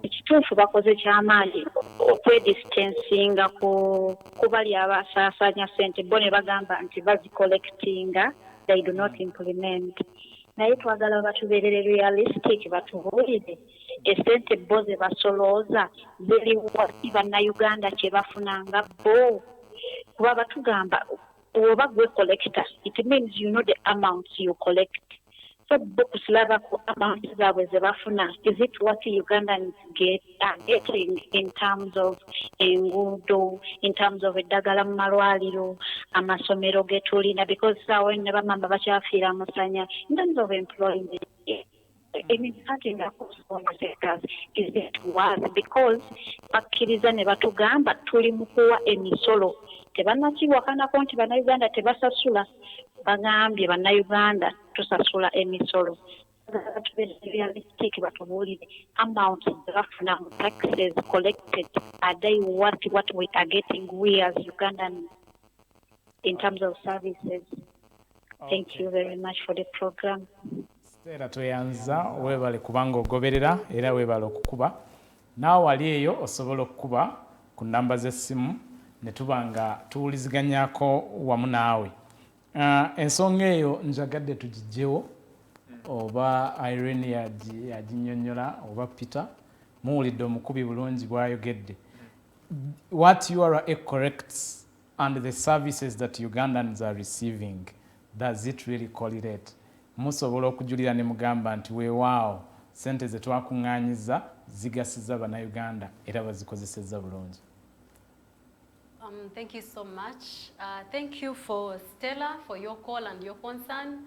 Ekituufu bakoze kyamaanyi okwedistancinga ku bali abasaasaanya ssente bo ne bagamba nti bazicollectinga, they do not implement. Naye twagala batubeerere realistic, batubuulire essente bo ze basolooza ziri waki bannayuganda kye bafunanga bo. Kuba batugamba oba gwe collector, it means you know the amounts you collect. So bokusilaba ku amount zaabwe ze bafuna, is it what Ugandans are getting in terms of enguudo, in terms of eddagala mu malwaliro, amasomero ge tulina, because saawa ne bamamba bakyafiira musanya, in terms of employment. In starting across all the sectors, is it worth? Because bakkiriza ne batugamba tuli mu kuwa emisolo. Tebannakiwakanako nti bannayuganda tebasasula. Bagambye bannayuganda tusasula emisolo. Realistic batubuulire amounts bafuna mu taxes collected, are they worth what we are getting we as Ugandans in terms of services? Thank you very much for the program. Stella tweyanza weebale kubanga ogoberera era weebale okukuba. Naawe wali eyo osobola okukuba ku namba z'essimu ne tuba nga tuwuliziganyako wamu naawe. Ensonga eyo njagadde tugijjewo oba Irene yaginnyonnyola oba Peter muwulidde omukubi bulungi bw'ayogedde. What URA corrects and the services that Ugandans are receiving, does it really correlate? Musobola okujulira ne mugamba nti weewaawo sente ze twakuŋŋaanyiza zigasiza bannayuganda era bazikozesezza bulungi. Thank you so much. Thank you for Stella for your call and your concern.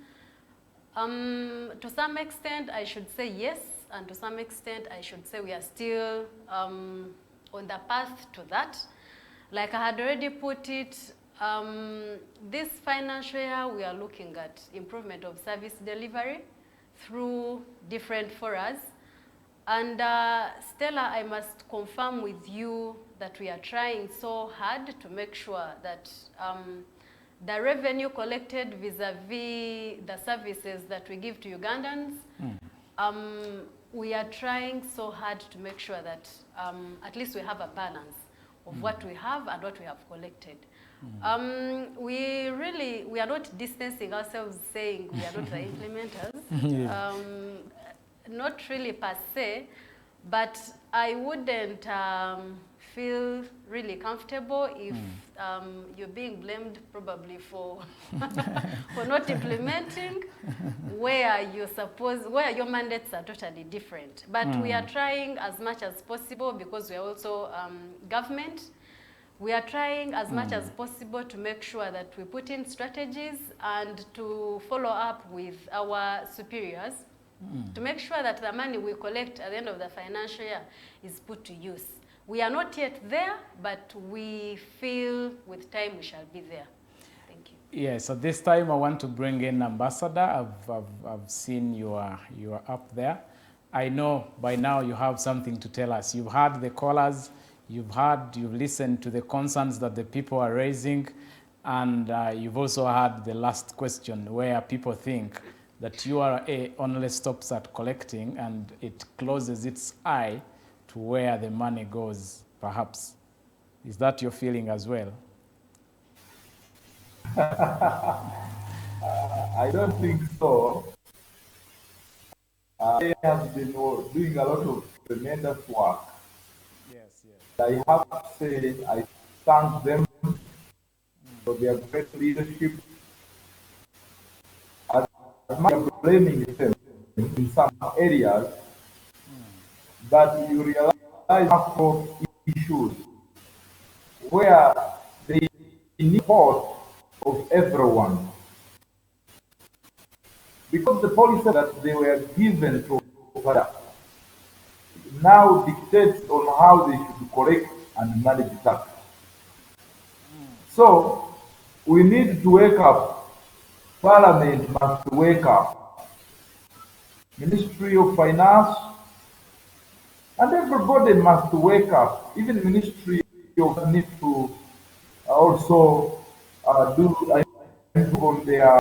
To some extent, I should say yes, and to some extent, I should say we are still on the path to that. Like I had already put it, this financial year, we are looking at improvement of service delivery through different forums. And Stella, I must confirm with you that we are trying so hard to make sure that the revenue collected vis-a-vis the services that we give to Ugandans, we are trying so hard to make sure that at least we have a balance of what we have and what we have collected. We are not distancing ourselves saying we are not the implementers. Not really per se, but I wouldn't feel really comfortable if you're being blamed probably for for not implementing where your mandates are totally different. But we are trying as much as possible, because we are also government. We are trying as much as possible to make sure that we put in strategies and to follow up with our superiors to make sure that the money we collect at the end of the financial year is put to use. We are not yet there, but we feel with time we shall be there. Thank you. Yes, at this time I want to bring in Ambassador. I've seen you are up there. I know by now you have something to tell us. You've heard the callers, you've listened to the concerns that the people are raising, and you've also heard the last question where people think that URA only stops at collecting and it closes its eye to where the money goes, perhaps. Is that your feeling as well? I don't think so. They have been doing a lot of tremendous work. Yes, yes. I have to say, I thank them for their great leadership. As much as blaming them in some areas, but you realize macro issues where they need support of everyone. Because the policy that they were given to now dictates on how they should collect and manage tax. So we need to wake up. Parliament must wake up. Ministry of Finance and everybody must wake up. Even Ministry of need to also do on their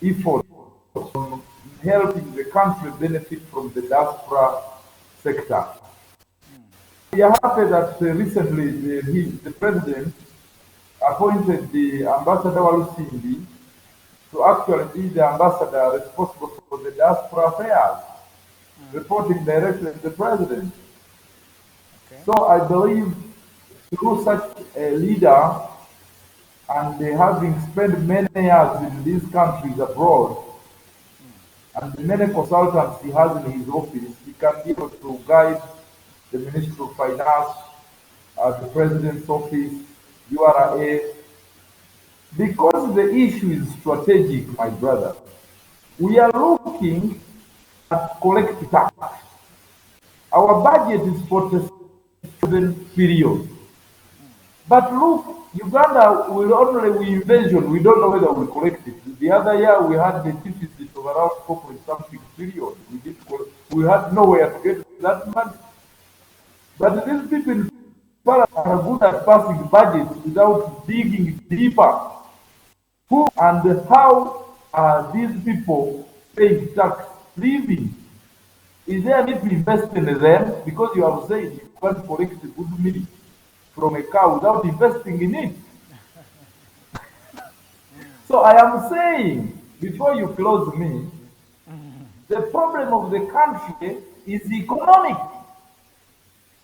efforts on helping the country benefit from the diaspora sector. We are happy that recently the president appointed the Ambassador Walusindi to actually be the ambassador responsible for the diaspora affairs, reporting directly to the president. Okay. So I believe through such a leader and having spent many years in these countries abroad, and the many consultants he has in his office, he can be able to guide the Ministry of Finance, the President's office, URA, because the issue is strategic, my brother. We are looking at collective tax. Our budget is for the 7 period. But look, Uganda will only invasion. We don't know whether we collect it. The other year we had the deficit of around 4.something billion. We had nowhere to get that money. But these people in Parliament are good at passing budgets without digging deeper. Who and how are these people paying tax, living? Is there a need to invest in them? Because you have said you can't collect a good money from a cow without investing in it. So I am saying, before you close me, the problem of the country is economic.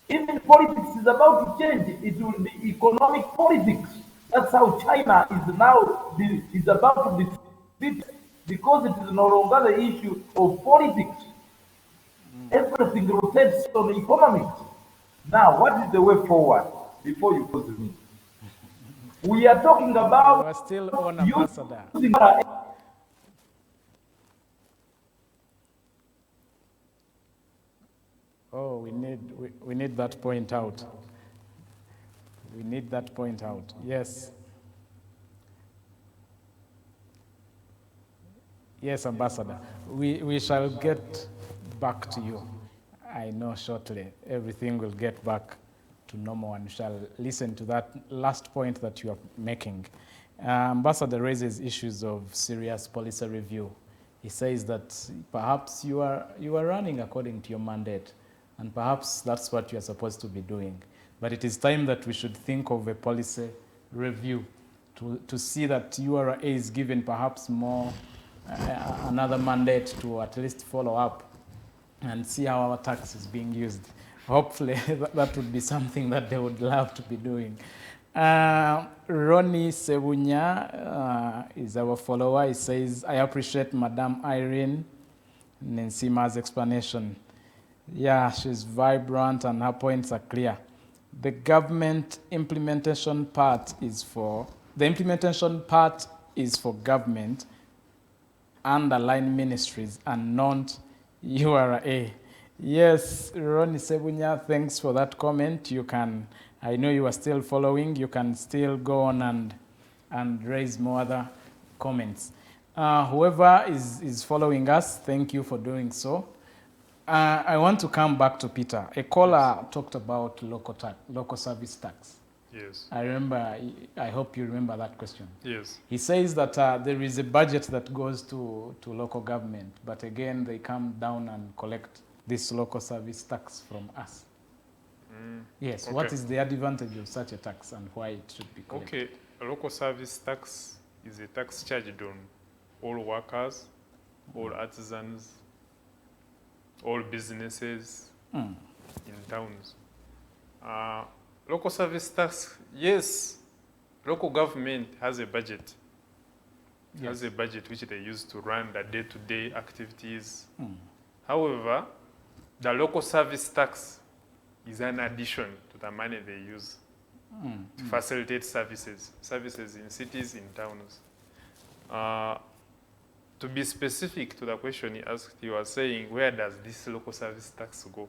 Even politics is about to change. It will be economic politics. That's how China is now is about to be defeated, because it is no longer the issue of politics. Everything rotates on economics. Now, what is the way forward? Before you close me, we are talking about. You are still on, Ambassador. Oh, we need that point out. We need that point out. Yes. Yes, Ambassador. We shall get back to you. I know shortly everything will get back to normal, and we shall listen to that last point that you are making. Ambassador raises issues of serious policy review. He says that perhaps you are running according to your mandate, and perhaps that's what you are supposed to be doing. But it is time that we should think of a policy review to see that URA is given perhaps more another mandate to at least follow up and see how our tax is being used. hopefully that would be something that they would love to be doing. Ronnie Sebunya is our follower. He says, I appreciate Madam Irene Ninsiima's explanation. Yeah, she's vibrant and her points are clear. The government implementation part is for, government underlying ministries and not URA. Yes, Ronnie Sebunya, thanks for that comment. You can, I know you are still following, you can still go on and raise more other comments. Whoever is following us, thank you for doing so. I want to come back to Peter. A caller talked about local service tax. Yes. I remember, I hope you remember that question. Yes. He says that there is a budget that goes to local government, but again, they come down and collect this local service tax from us. Yes, okay. What is the advantage of such a tax and why it should be collected? Okay, a local service tax is a tax charged on all workers, all artisans, all businesses in towns. Local service tax, yes, local government has a budget. Yes. Has a budget which they use to run the day-to-day activities. However, the local service tax is an addition to the money they use to facilitate services in cities, in towns. To be specific to the question you asked, you are saying, where does this local service tax go?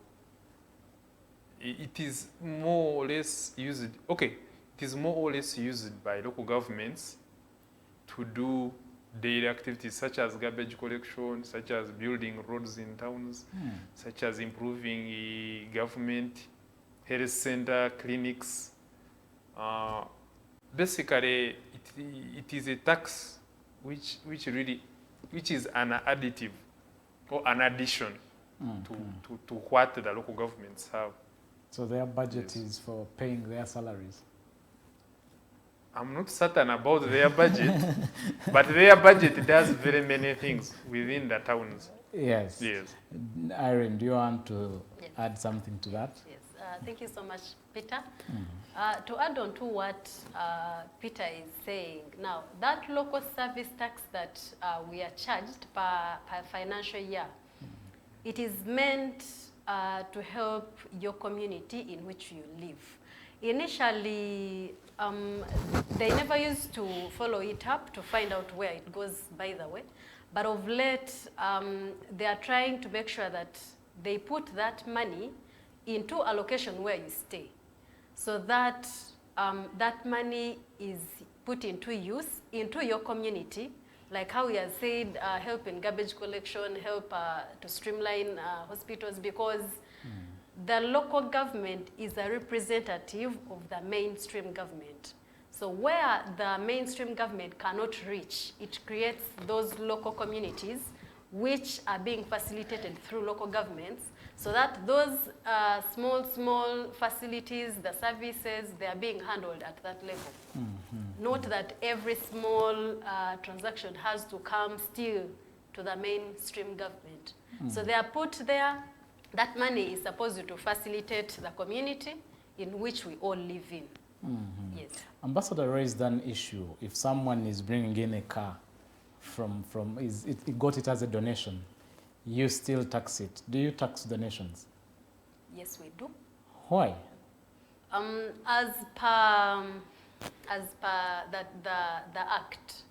It is more or less used, it is more or less used by local governments to do daily activities such as garbage collection, such as building roads in towns, such as improving government, health center, clinics. Basically, it is a tax which is an additive or an addition to what the local governments have. So their budget is for paying their salaries? I'm not certain about their budget, but their budget does very many things within the towns. Yes. Yes. Irene, do you want to add something to that? Yes. Thank you so much, Peter. To add on to what Peter is saying, now that local service tax that we are charged per financial year, it is meant to help your community in which you live. Initially, they never used to follow it up to find out where it goes, by the way. But of late, they are trying to make sure that they put that money into a location where you stay, so that that money is put into use into your community, like how we have said, help in garbage collection, help to streamline hospitals, because the local government is a representative of the mainstream government. So where the mainstream government cannot reach, it creates those local communities which are being facilitated through local governments, so that those small facilities, the services, they are being handled at that level. Not that every small transaction has to come still to the mainstream government. So they are put there. That money is supposed to facilitate the community in which we all live in. Yes. Ambassador raised an issue. If someone is bringing in a car it got it as a donation, you still tax it. Do you tax donations? Yes, we do. Why? As per the act,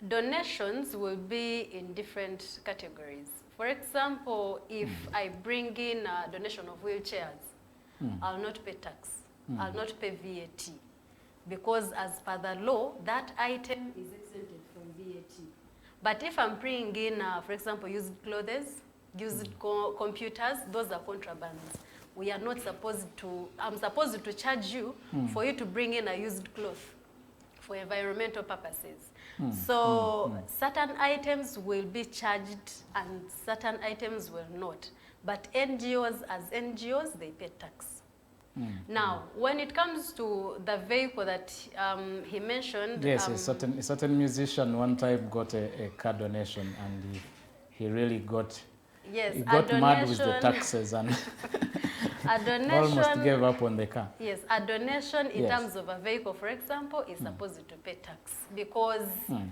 donations will be in different categories. For example, if I bring in a donation of wheelchairs, I'll not pay tax. I'll not pay VAT, because as per the law, that item is exempted from VAT. But if I'm bringing in, for example, used clothes, used computers, those are contrabands. We are not supposed to, I'm supposed to charge you for you to bring in a used cloth for environmental purposes. So certain items will be charged and certain items will not. But NGOs, as NGOs, they pay tax. Now, when it comes to the vehicle that he mentioned... Yes, a certain musician one time got a car donation, and he really got Yes, You a got mad with the donation- taxes and A donation almost gave up on the car. Yes, a donation in Yes. terms of a vehicle, for example, is supposed to pay tax because Mm.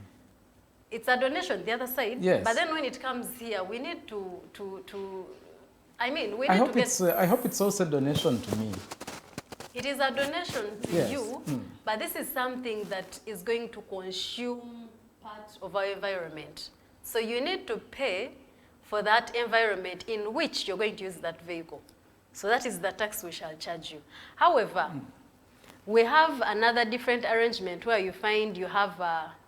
it's a donation the other side. Yes. But then when it comes here, we need to I mean, we I need hope to get. I hope it's also a donation to me. It is a donation to Yes. you, but this is something that is going to consume part of our environment. So you need to pay for that environment in which you're going to use that vehicle. So that is the tax we shall charge you. However, we have another different arrangement where you find you have,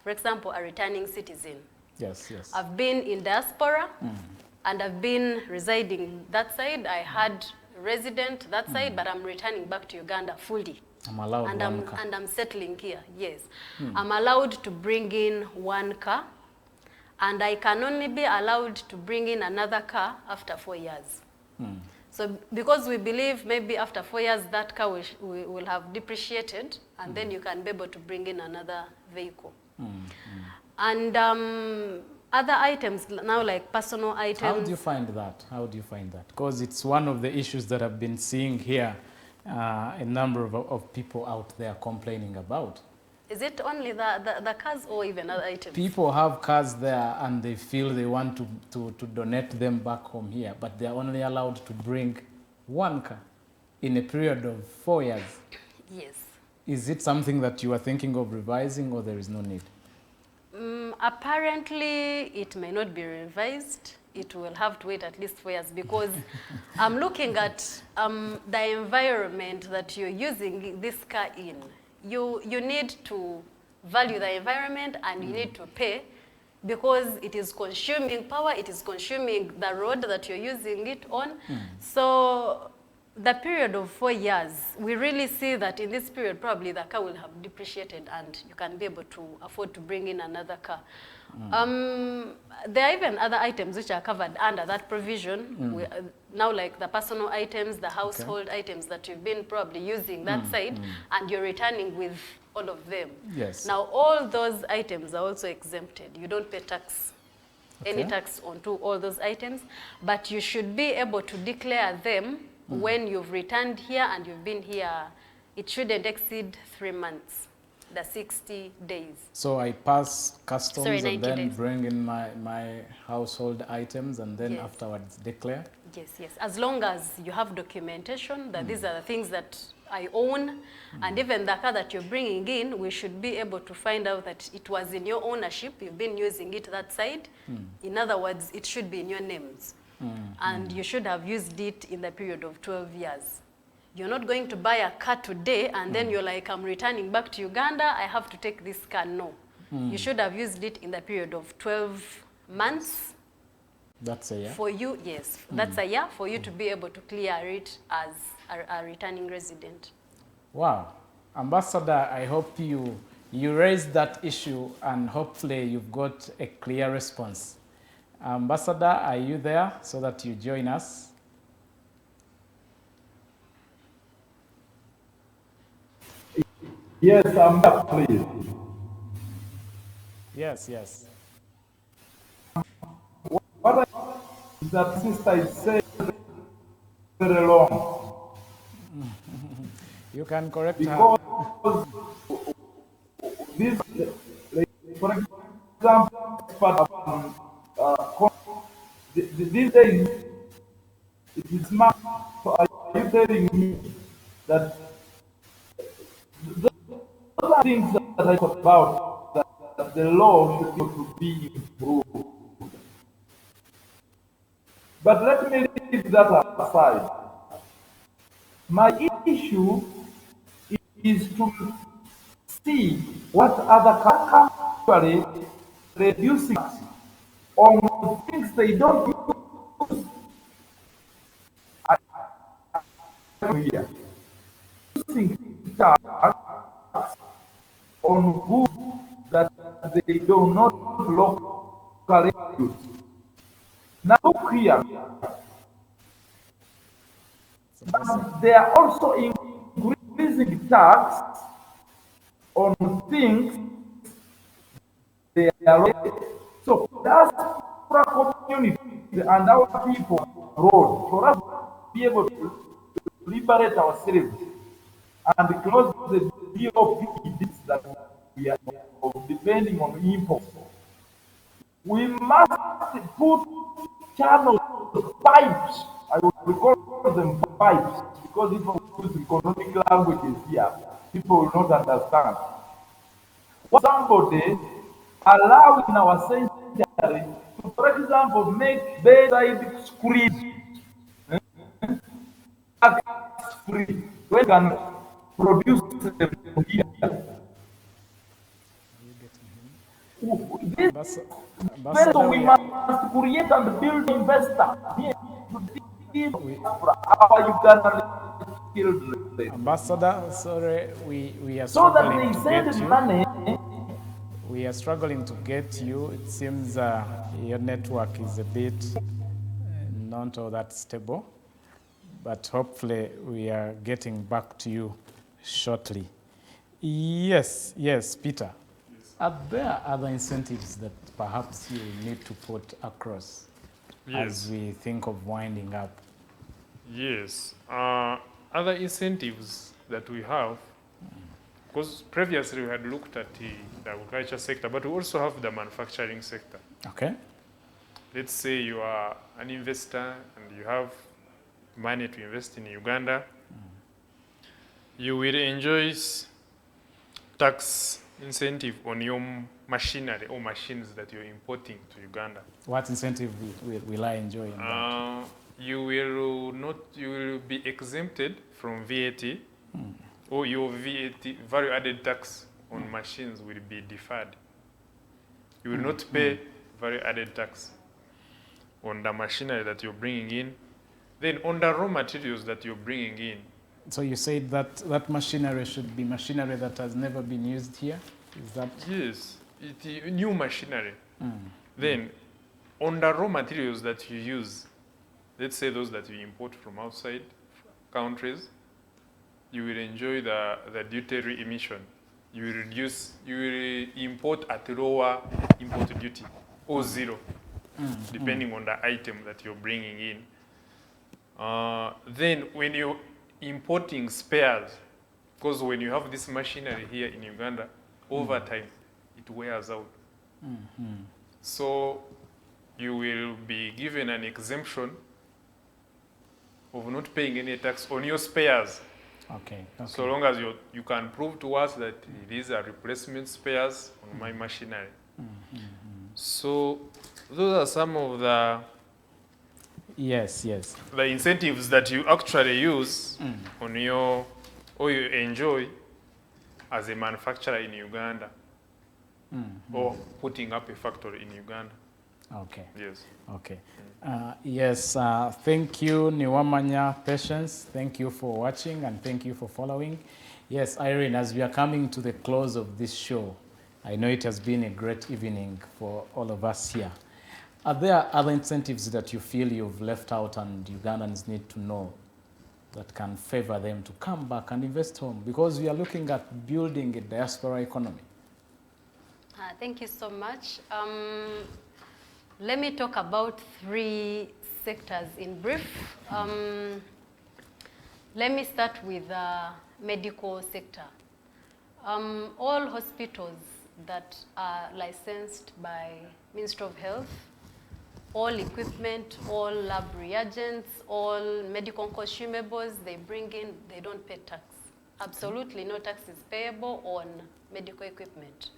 for example, a returning citizen. Yes, yes. I've been in Diaspora and I've been residing that side. I had resident that side, but I'm returning back to Uganda fully. I'm allowed and one car. I'm settling here, yes. Hmm. I'm allowed to bring in one car, and I can only be allowed to bring in another car after 4 years. So because we believe maybe after 4 years that car will have depreciated, and then you can be able to bring in another vehicle. And other items now, like personal items. How do you find that? How do you find that? Because it's one of the issues that I've been seeing here, a number of people out there complaining about. Is it only the cars or even other items? People have cars there and they feel they want to donate them back home here, but they're only allowed to bring one car in a period of 4 years. Yes. Is it something that you are thinking of revising, or there is no need? Apparently, it may not be revised. It will have to wait at least 4 years because I'm looking at the environment that you're using this car in. You need to value the environment and you need to pay because it is consuming power, it is consuming the road that you're using it on. So the period of 4 years, we really see that in this period, probably the car will have depreciated and you can be able to afford to bring in another car. There are even other items which are covered under that provision. Now, like the personal items, the household items that you've been probably using that side, and you're returning with all of them. Yes. Now, all those items are also exempted. You don't pay tax, any tax onto all those items, but you should be able to declare them when you've returned here and you've been here. It shouldn't exceed 3 months. The 60 days. So I pass customs and 90 then days. bring in my household items and then afterwards declare? Yes, yes. As long as you have documentation that these are the things that I own, and even the car that you're bringing in, we should be able to find out that it was in your ownership, you've been using it that side. In other words, it should be in your names. And you should have used it in the period of 12 years. You're not going to buy a car today and then you're like, I'm returning back to Uganda, I have to take this car. No. You should have used it in the period of 12 months. That's a year? For you, yes. That's a year for you to be able to clear it as a returning resident. Wow. Ambassador, I hope you raised that issue and hopefully you've got a clear response. Ambassador, are you there so that you join us? Yes, I'm there, please. Yes, yes. What that sister is saying very long. You can correct because her. This, like, for example, these days, it is smart. So are you telling me that those are things that I thought about, that the law should be improved? But let me leave that aside. My issue is to see what other countries actually reducing on things they don't use. Here. Using tax on goods that they do not locally use. Now look here. They are also increasing tax on things they are. So that's Diaspora community and our people abroad, for us to be able to liberate ourselves and close the DOP deals that we are depending on imports. We must put channels, pipes, I would call them pipes, because if we use economic languages here, people will not understand. Somebody allowing our sanctuary to, for example, make bedside screens tax-free, we can produce them here. This vessel we must create and build investor here to give our Ugandan children. Ambassador, sorry, we are so that struggling they to send get you. money. We are struggling to get you. It seems your network is a bit not all that stable, but hopefully we are getting back to you shortly. Yes, Peter. Are there other incentives that perhaps you need to put across as we think of winding up? Yes. Other incentives that we have, because previously we had looked at the agriculture sector, but we also have the manufacturing sector. Okay. Let's say you are an investor and you have money to invest in Uganda. You will enjoy tax incentive on your machinery or machines that you're importing to Uganda. What incentive will I enjoy in that? You will be exempted from VAT, or your VAT, value added tax on machines, will be deferred. You will not pay value added tax on the machinery that you're bringing in. Then on the raw materials that you're bringing in. So you said that machinery should be machinery that has never been used here? Is that? Yes, new machinery. Then on the raw materials that you use, let's say those that you import from outside countries, you will enjoy the duty emission. You will import at lower import duty or zero, depending on the item that you're bringing in. Then when you're importing spares, because when you have this machinery here in Uganda, over time, it wears out. So you will be given an exemption of not paying any tax on your spares. Okay. So long as you can prove to us that these are replacement spares on my machinery. So those are some of the the incentives that you actually use on your, or you enjoy as a manufacturer in Uganda, or putting up a factory in Uganda. Okay. Yes. Okay. Thank you, Niwamanya Patience. Thank you for watching and thank you for following. Yes, Irene, as we are coming to the close of this show, I know it has been a great evening for all of us here. Are there other incentives that you feel you've left out and Ugandans need to know that can favor them to come back and invest home? Because we are looking at building a diaspora economy. Thank you so much. Let me talk about 3 sectors in brief. Let me start with the medical sector. All hospitals that are licensed by Ministry of Health, all equipment, all lab reagents, all medical consumables they bring in, they don't pay tax. Absolutely no tax is payable on medical equipment.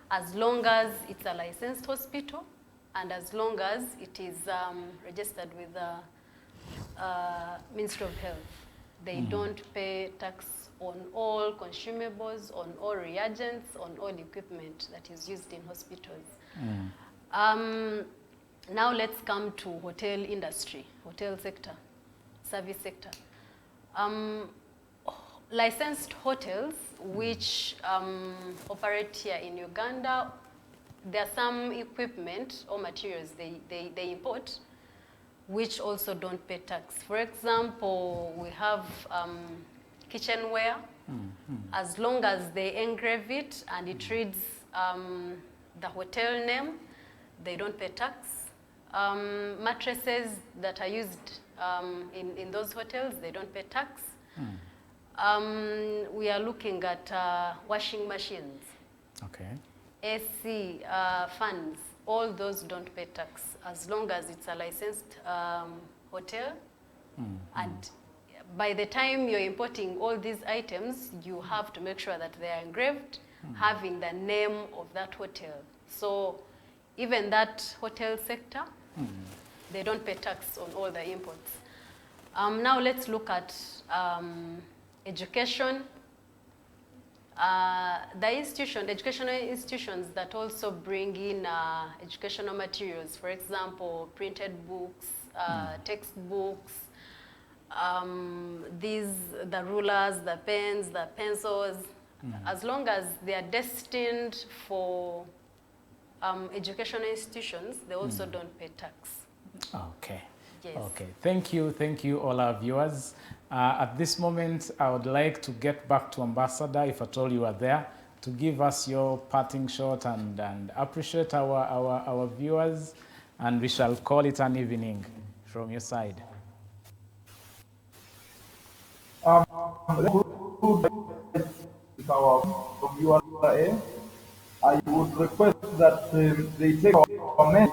As long as it's a licensed hospital and as long as it is registered with the Ministry of Health, they don't pay tax on all consumables, on all reagents, on all equipment that is used in hospitals. Now let's come to hotel industry, hotel sector, service sector. Licensed hotels which operate here in Uganda, there are some equipment or materials they import which also don't pay tax. For example, we have kitchenware. As long as they engrave it and it reads the hotel name, they don't pay tax. Mattresses that are used in those hotels, they don't pay tax. We are looking at washing machines. Okay. AC, fans, all those don't pay tax as long as it's a licensed hotel. And by the time you're importing all these items, you have to make sure that they are engraved, having the name of that hotel. So even that hotel sector, they don't pay tax on all the imports. Now let's look at education. The educational institutions that also bring in educational materials, for example, printed books, textbooks, the rulers, the pens, the pencils, as long as they are destined for educational institutions, they also don't pay tax. Okay. Yes. Okay. Thank you, all our viewers. At this moment, I would like to get back to Ambassador, if at all you are there, to give us your parting shot and appreciate our viewers, and we shall call it an evening from your side. From URA, I would request that they take our message.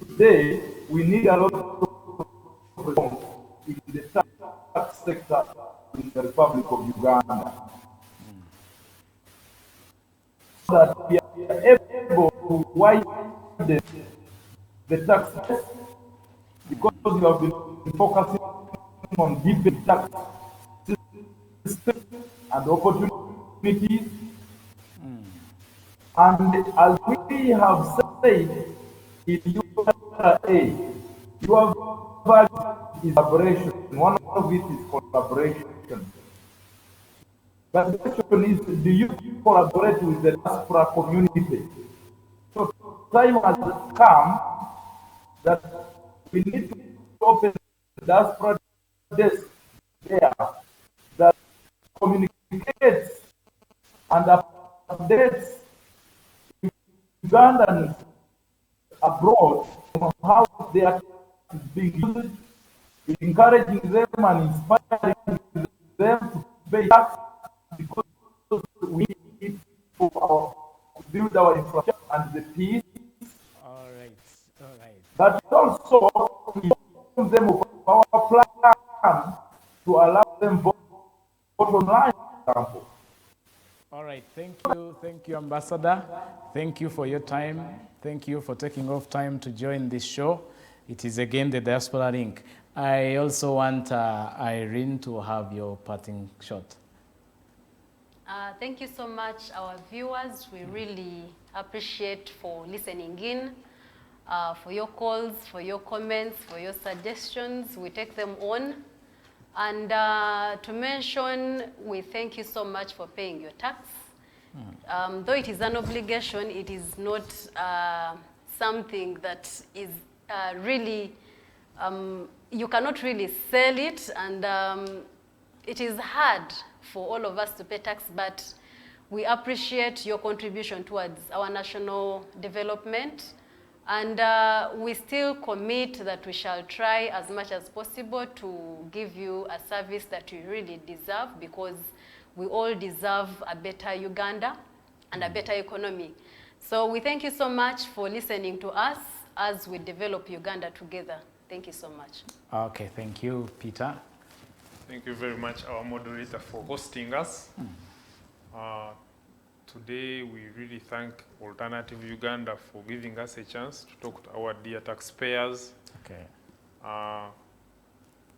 Today, we need a lot of reforms in the tax sector in the Republic of Uganda. So that we are able to widen the tax base, because we have been focusing on giving tax system and opportunities. And as we have said in URA, your value is collaboration. One of it is collaboration. But the question is, do you collaborate with the Diaspora community? So time has come that we need to open the Diaspora desk there that communicates and updates Ugandans abroad on how they are being used, encouraging them and inspiring them to pay tax, because we need to build our infrastructure and the peace. All right. But also inform them of our plan to allow them vote online, for example. All right, thank you, Ambassador. Thank you for your time. Thank you for taking off time to join this show. It is again the Diaspora Link. I also want Irene to have your parting shot. Thank you so much, our viewers. We really appreciate for listening in, for your calls, for your comments, for your suggestions. We take them on. And to mention, we thank you so much for paying your tax. Though it is an obligation, it is not something that is really, you cannot really sell it, and it is hard for all of us to pay tax, but we appreciate your contribution towards our national development. And we still commit that we shall try as much as possible to give you a service that you really deserve, because we all deserve a better Uganda and a better economy. So we thank you so much for listening to us as we develop Uganda together. Thank you so much. Okay, thank you, Peter. Thank you very much, our moderator, for hosting us. Today, we really thank Alternative Uganda for giving us a chance to talk to our dear taxpayers. Okay.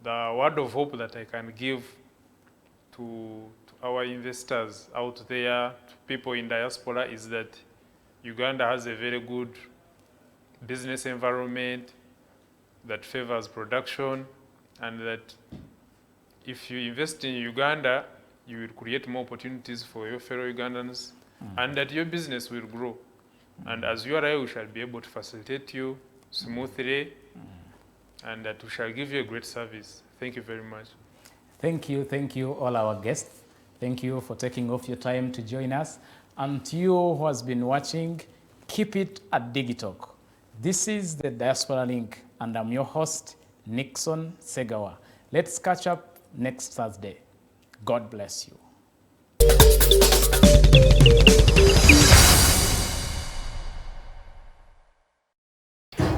The word of hope that I can give to our investors out there, to people in diaspora, is that Uganda has a very good business environment that favors production, and that if you invest in Uganda, you will create more opportunities for your fellow Ugandans, and that your business will grow. And as URA, we shall be able to facilitate you smoothly, and that we shall give you a great service. Thank you very much. Thank you, all our guests. Thank you for taking off your time to join us. And to you who has been watching, Keep it at Digitalk. This is the Diaspora Link, and I'm your host, Nixon Segawa. Let's catch up next Thursday. God bless you.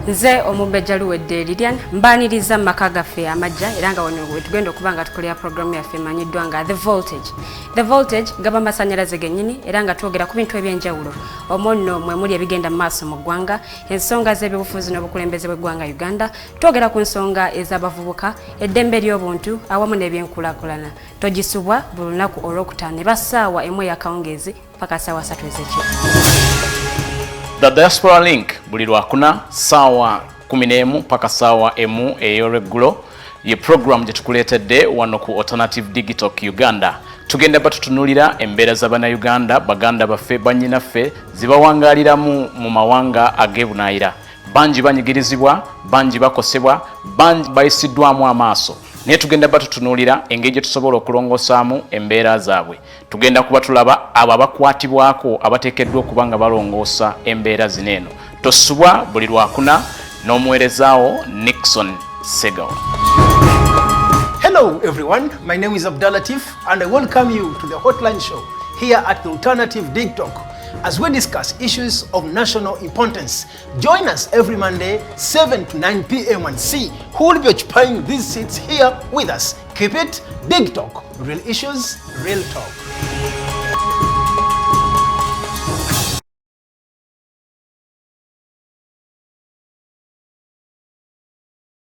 Nze omubejja luwedde Lilian mbaniriza maka gaffe amajja era nga wano tugenda okuba nga tukolera programu yaffe emanyiddwa nga The Voltage. The Voltage gaba masannyalaze gennyini era nga twogera ku bintu ebyenjawulo omwo nno mwe muli ebigenda mu maaso mu ggwanga, ensonga z'ebyobufuzi n'obukulembeze bw'eggwanga Uganda, twogera ku nsonga ez'abavubuka, eddembe ly'obuntu awamu n'ebyenkulaakulana. Togisubwa buli lunaku olwokutaano eba ssaawa emu ey'akawungeezi paka ssaawa 3 ez'ekiro. The Diaspora Link buli lwakuna saawa 11 paka saawa emu ey'olweggulo ye program gye tukuleetedde wano ku Alternative Digital Uganda. Tugenda batutunulira embeera z'Abannayuganda, baganda baffe, bannyinaffe zibawangaaliramu mu mawanga ag'ebunayira. Bangi banyigirizibwa, bangi bakosebwa, bangi bayisiddwamu amaaso. Naye tugenda batutunulira engeri gye tusobola okulongosaamu embeera zaabwe. Tugenda kuba tulaba abo abakwatibwako abateekeddwa okuba nga balongoosa embeera zino eno. Tosubwa buli lwakuna n'omuweerezaawo Nixon Segawa. Hello everyone, my name is Abdulatif and I welcome you to the Hotline Show here at the Alternative Digitalk as we discuss issues of national importance. Join us every Monday 7 to 9 p.m. and see who will be occupying these seats here with us. Keep it Digitalk, real issues, real talk.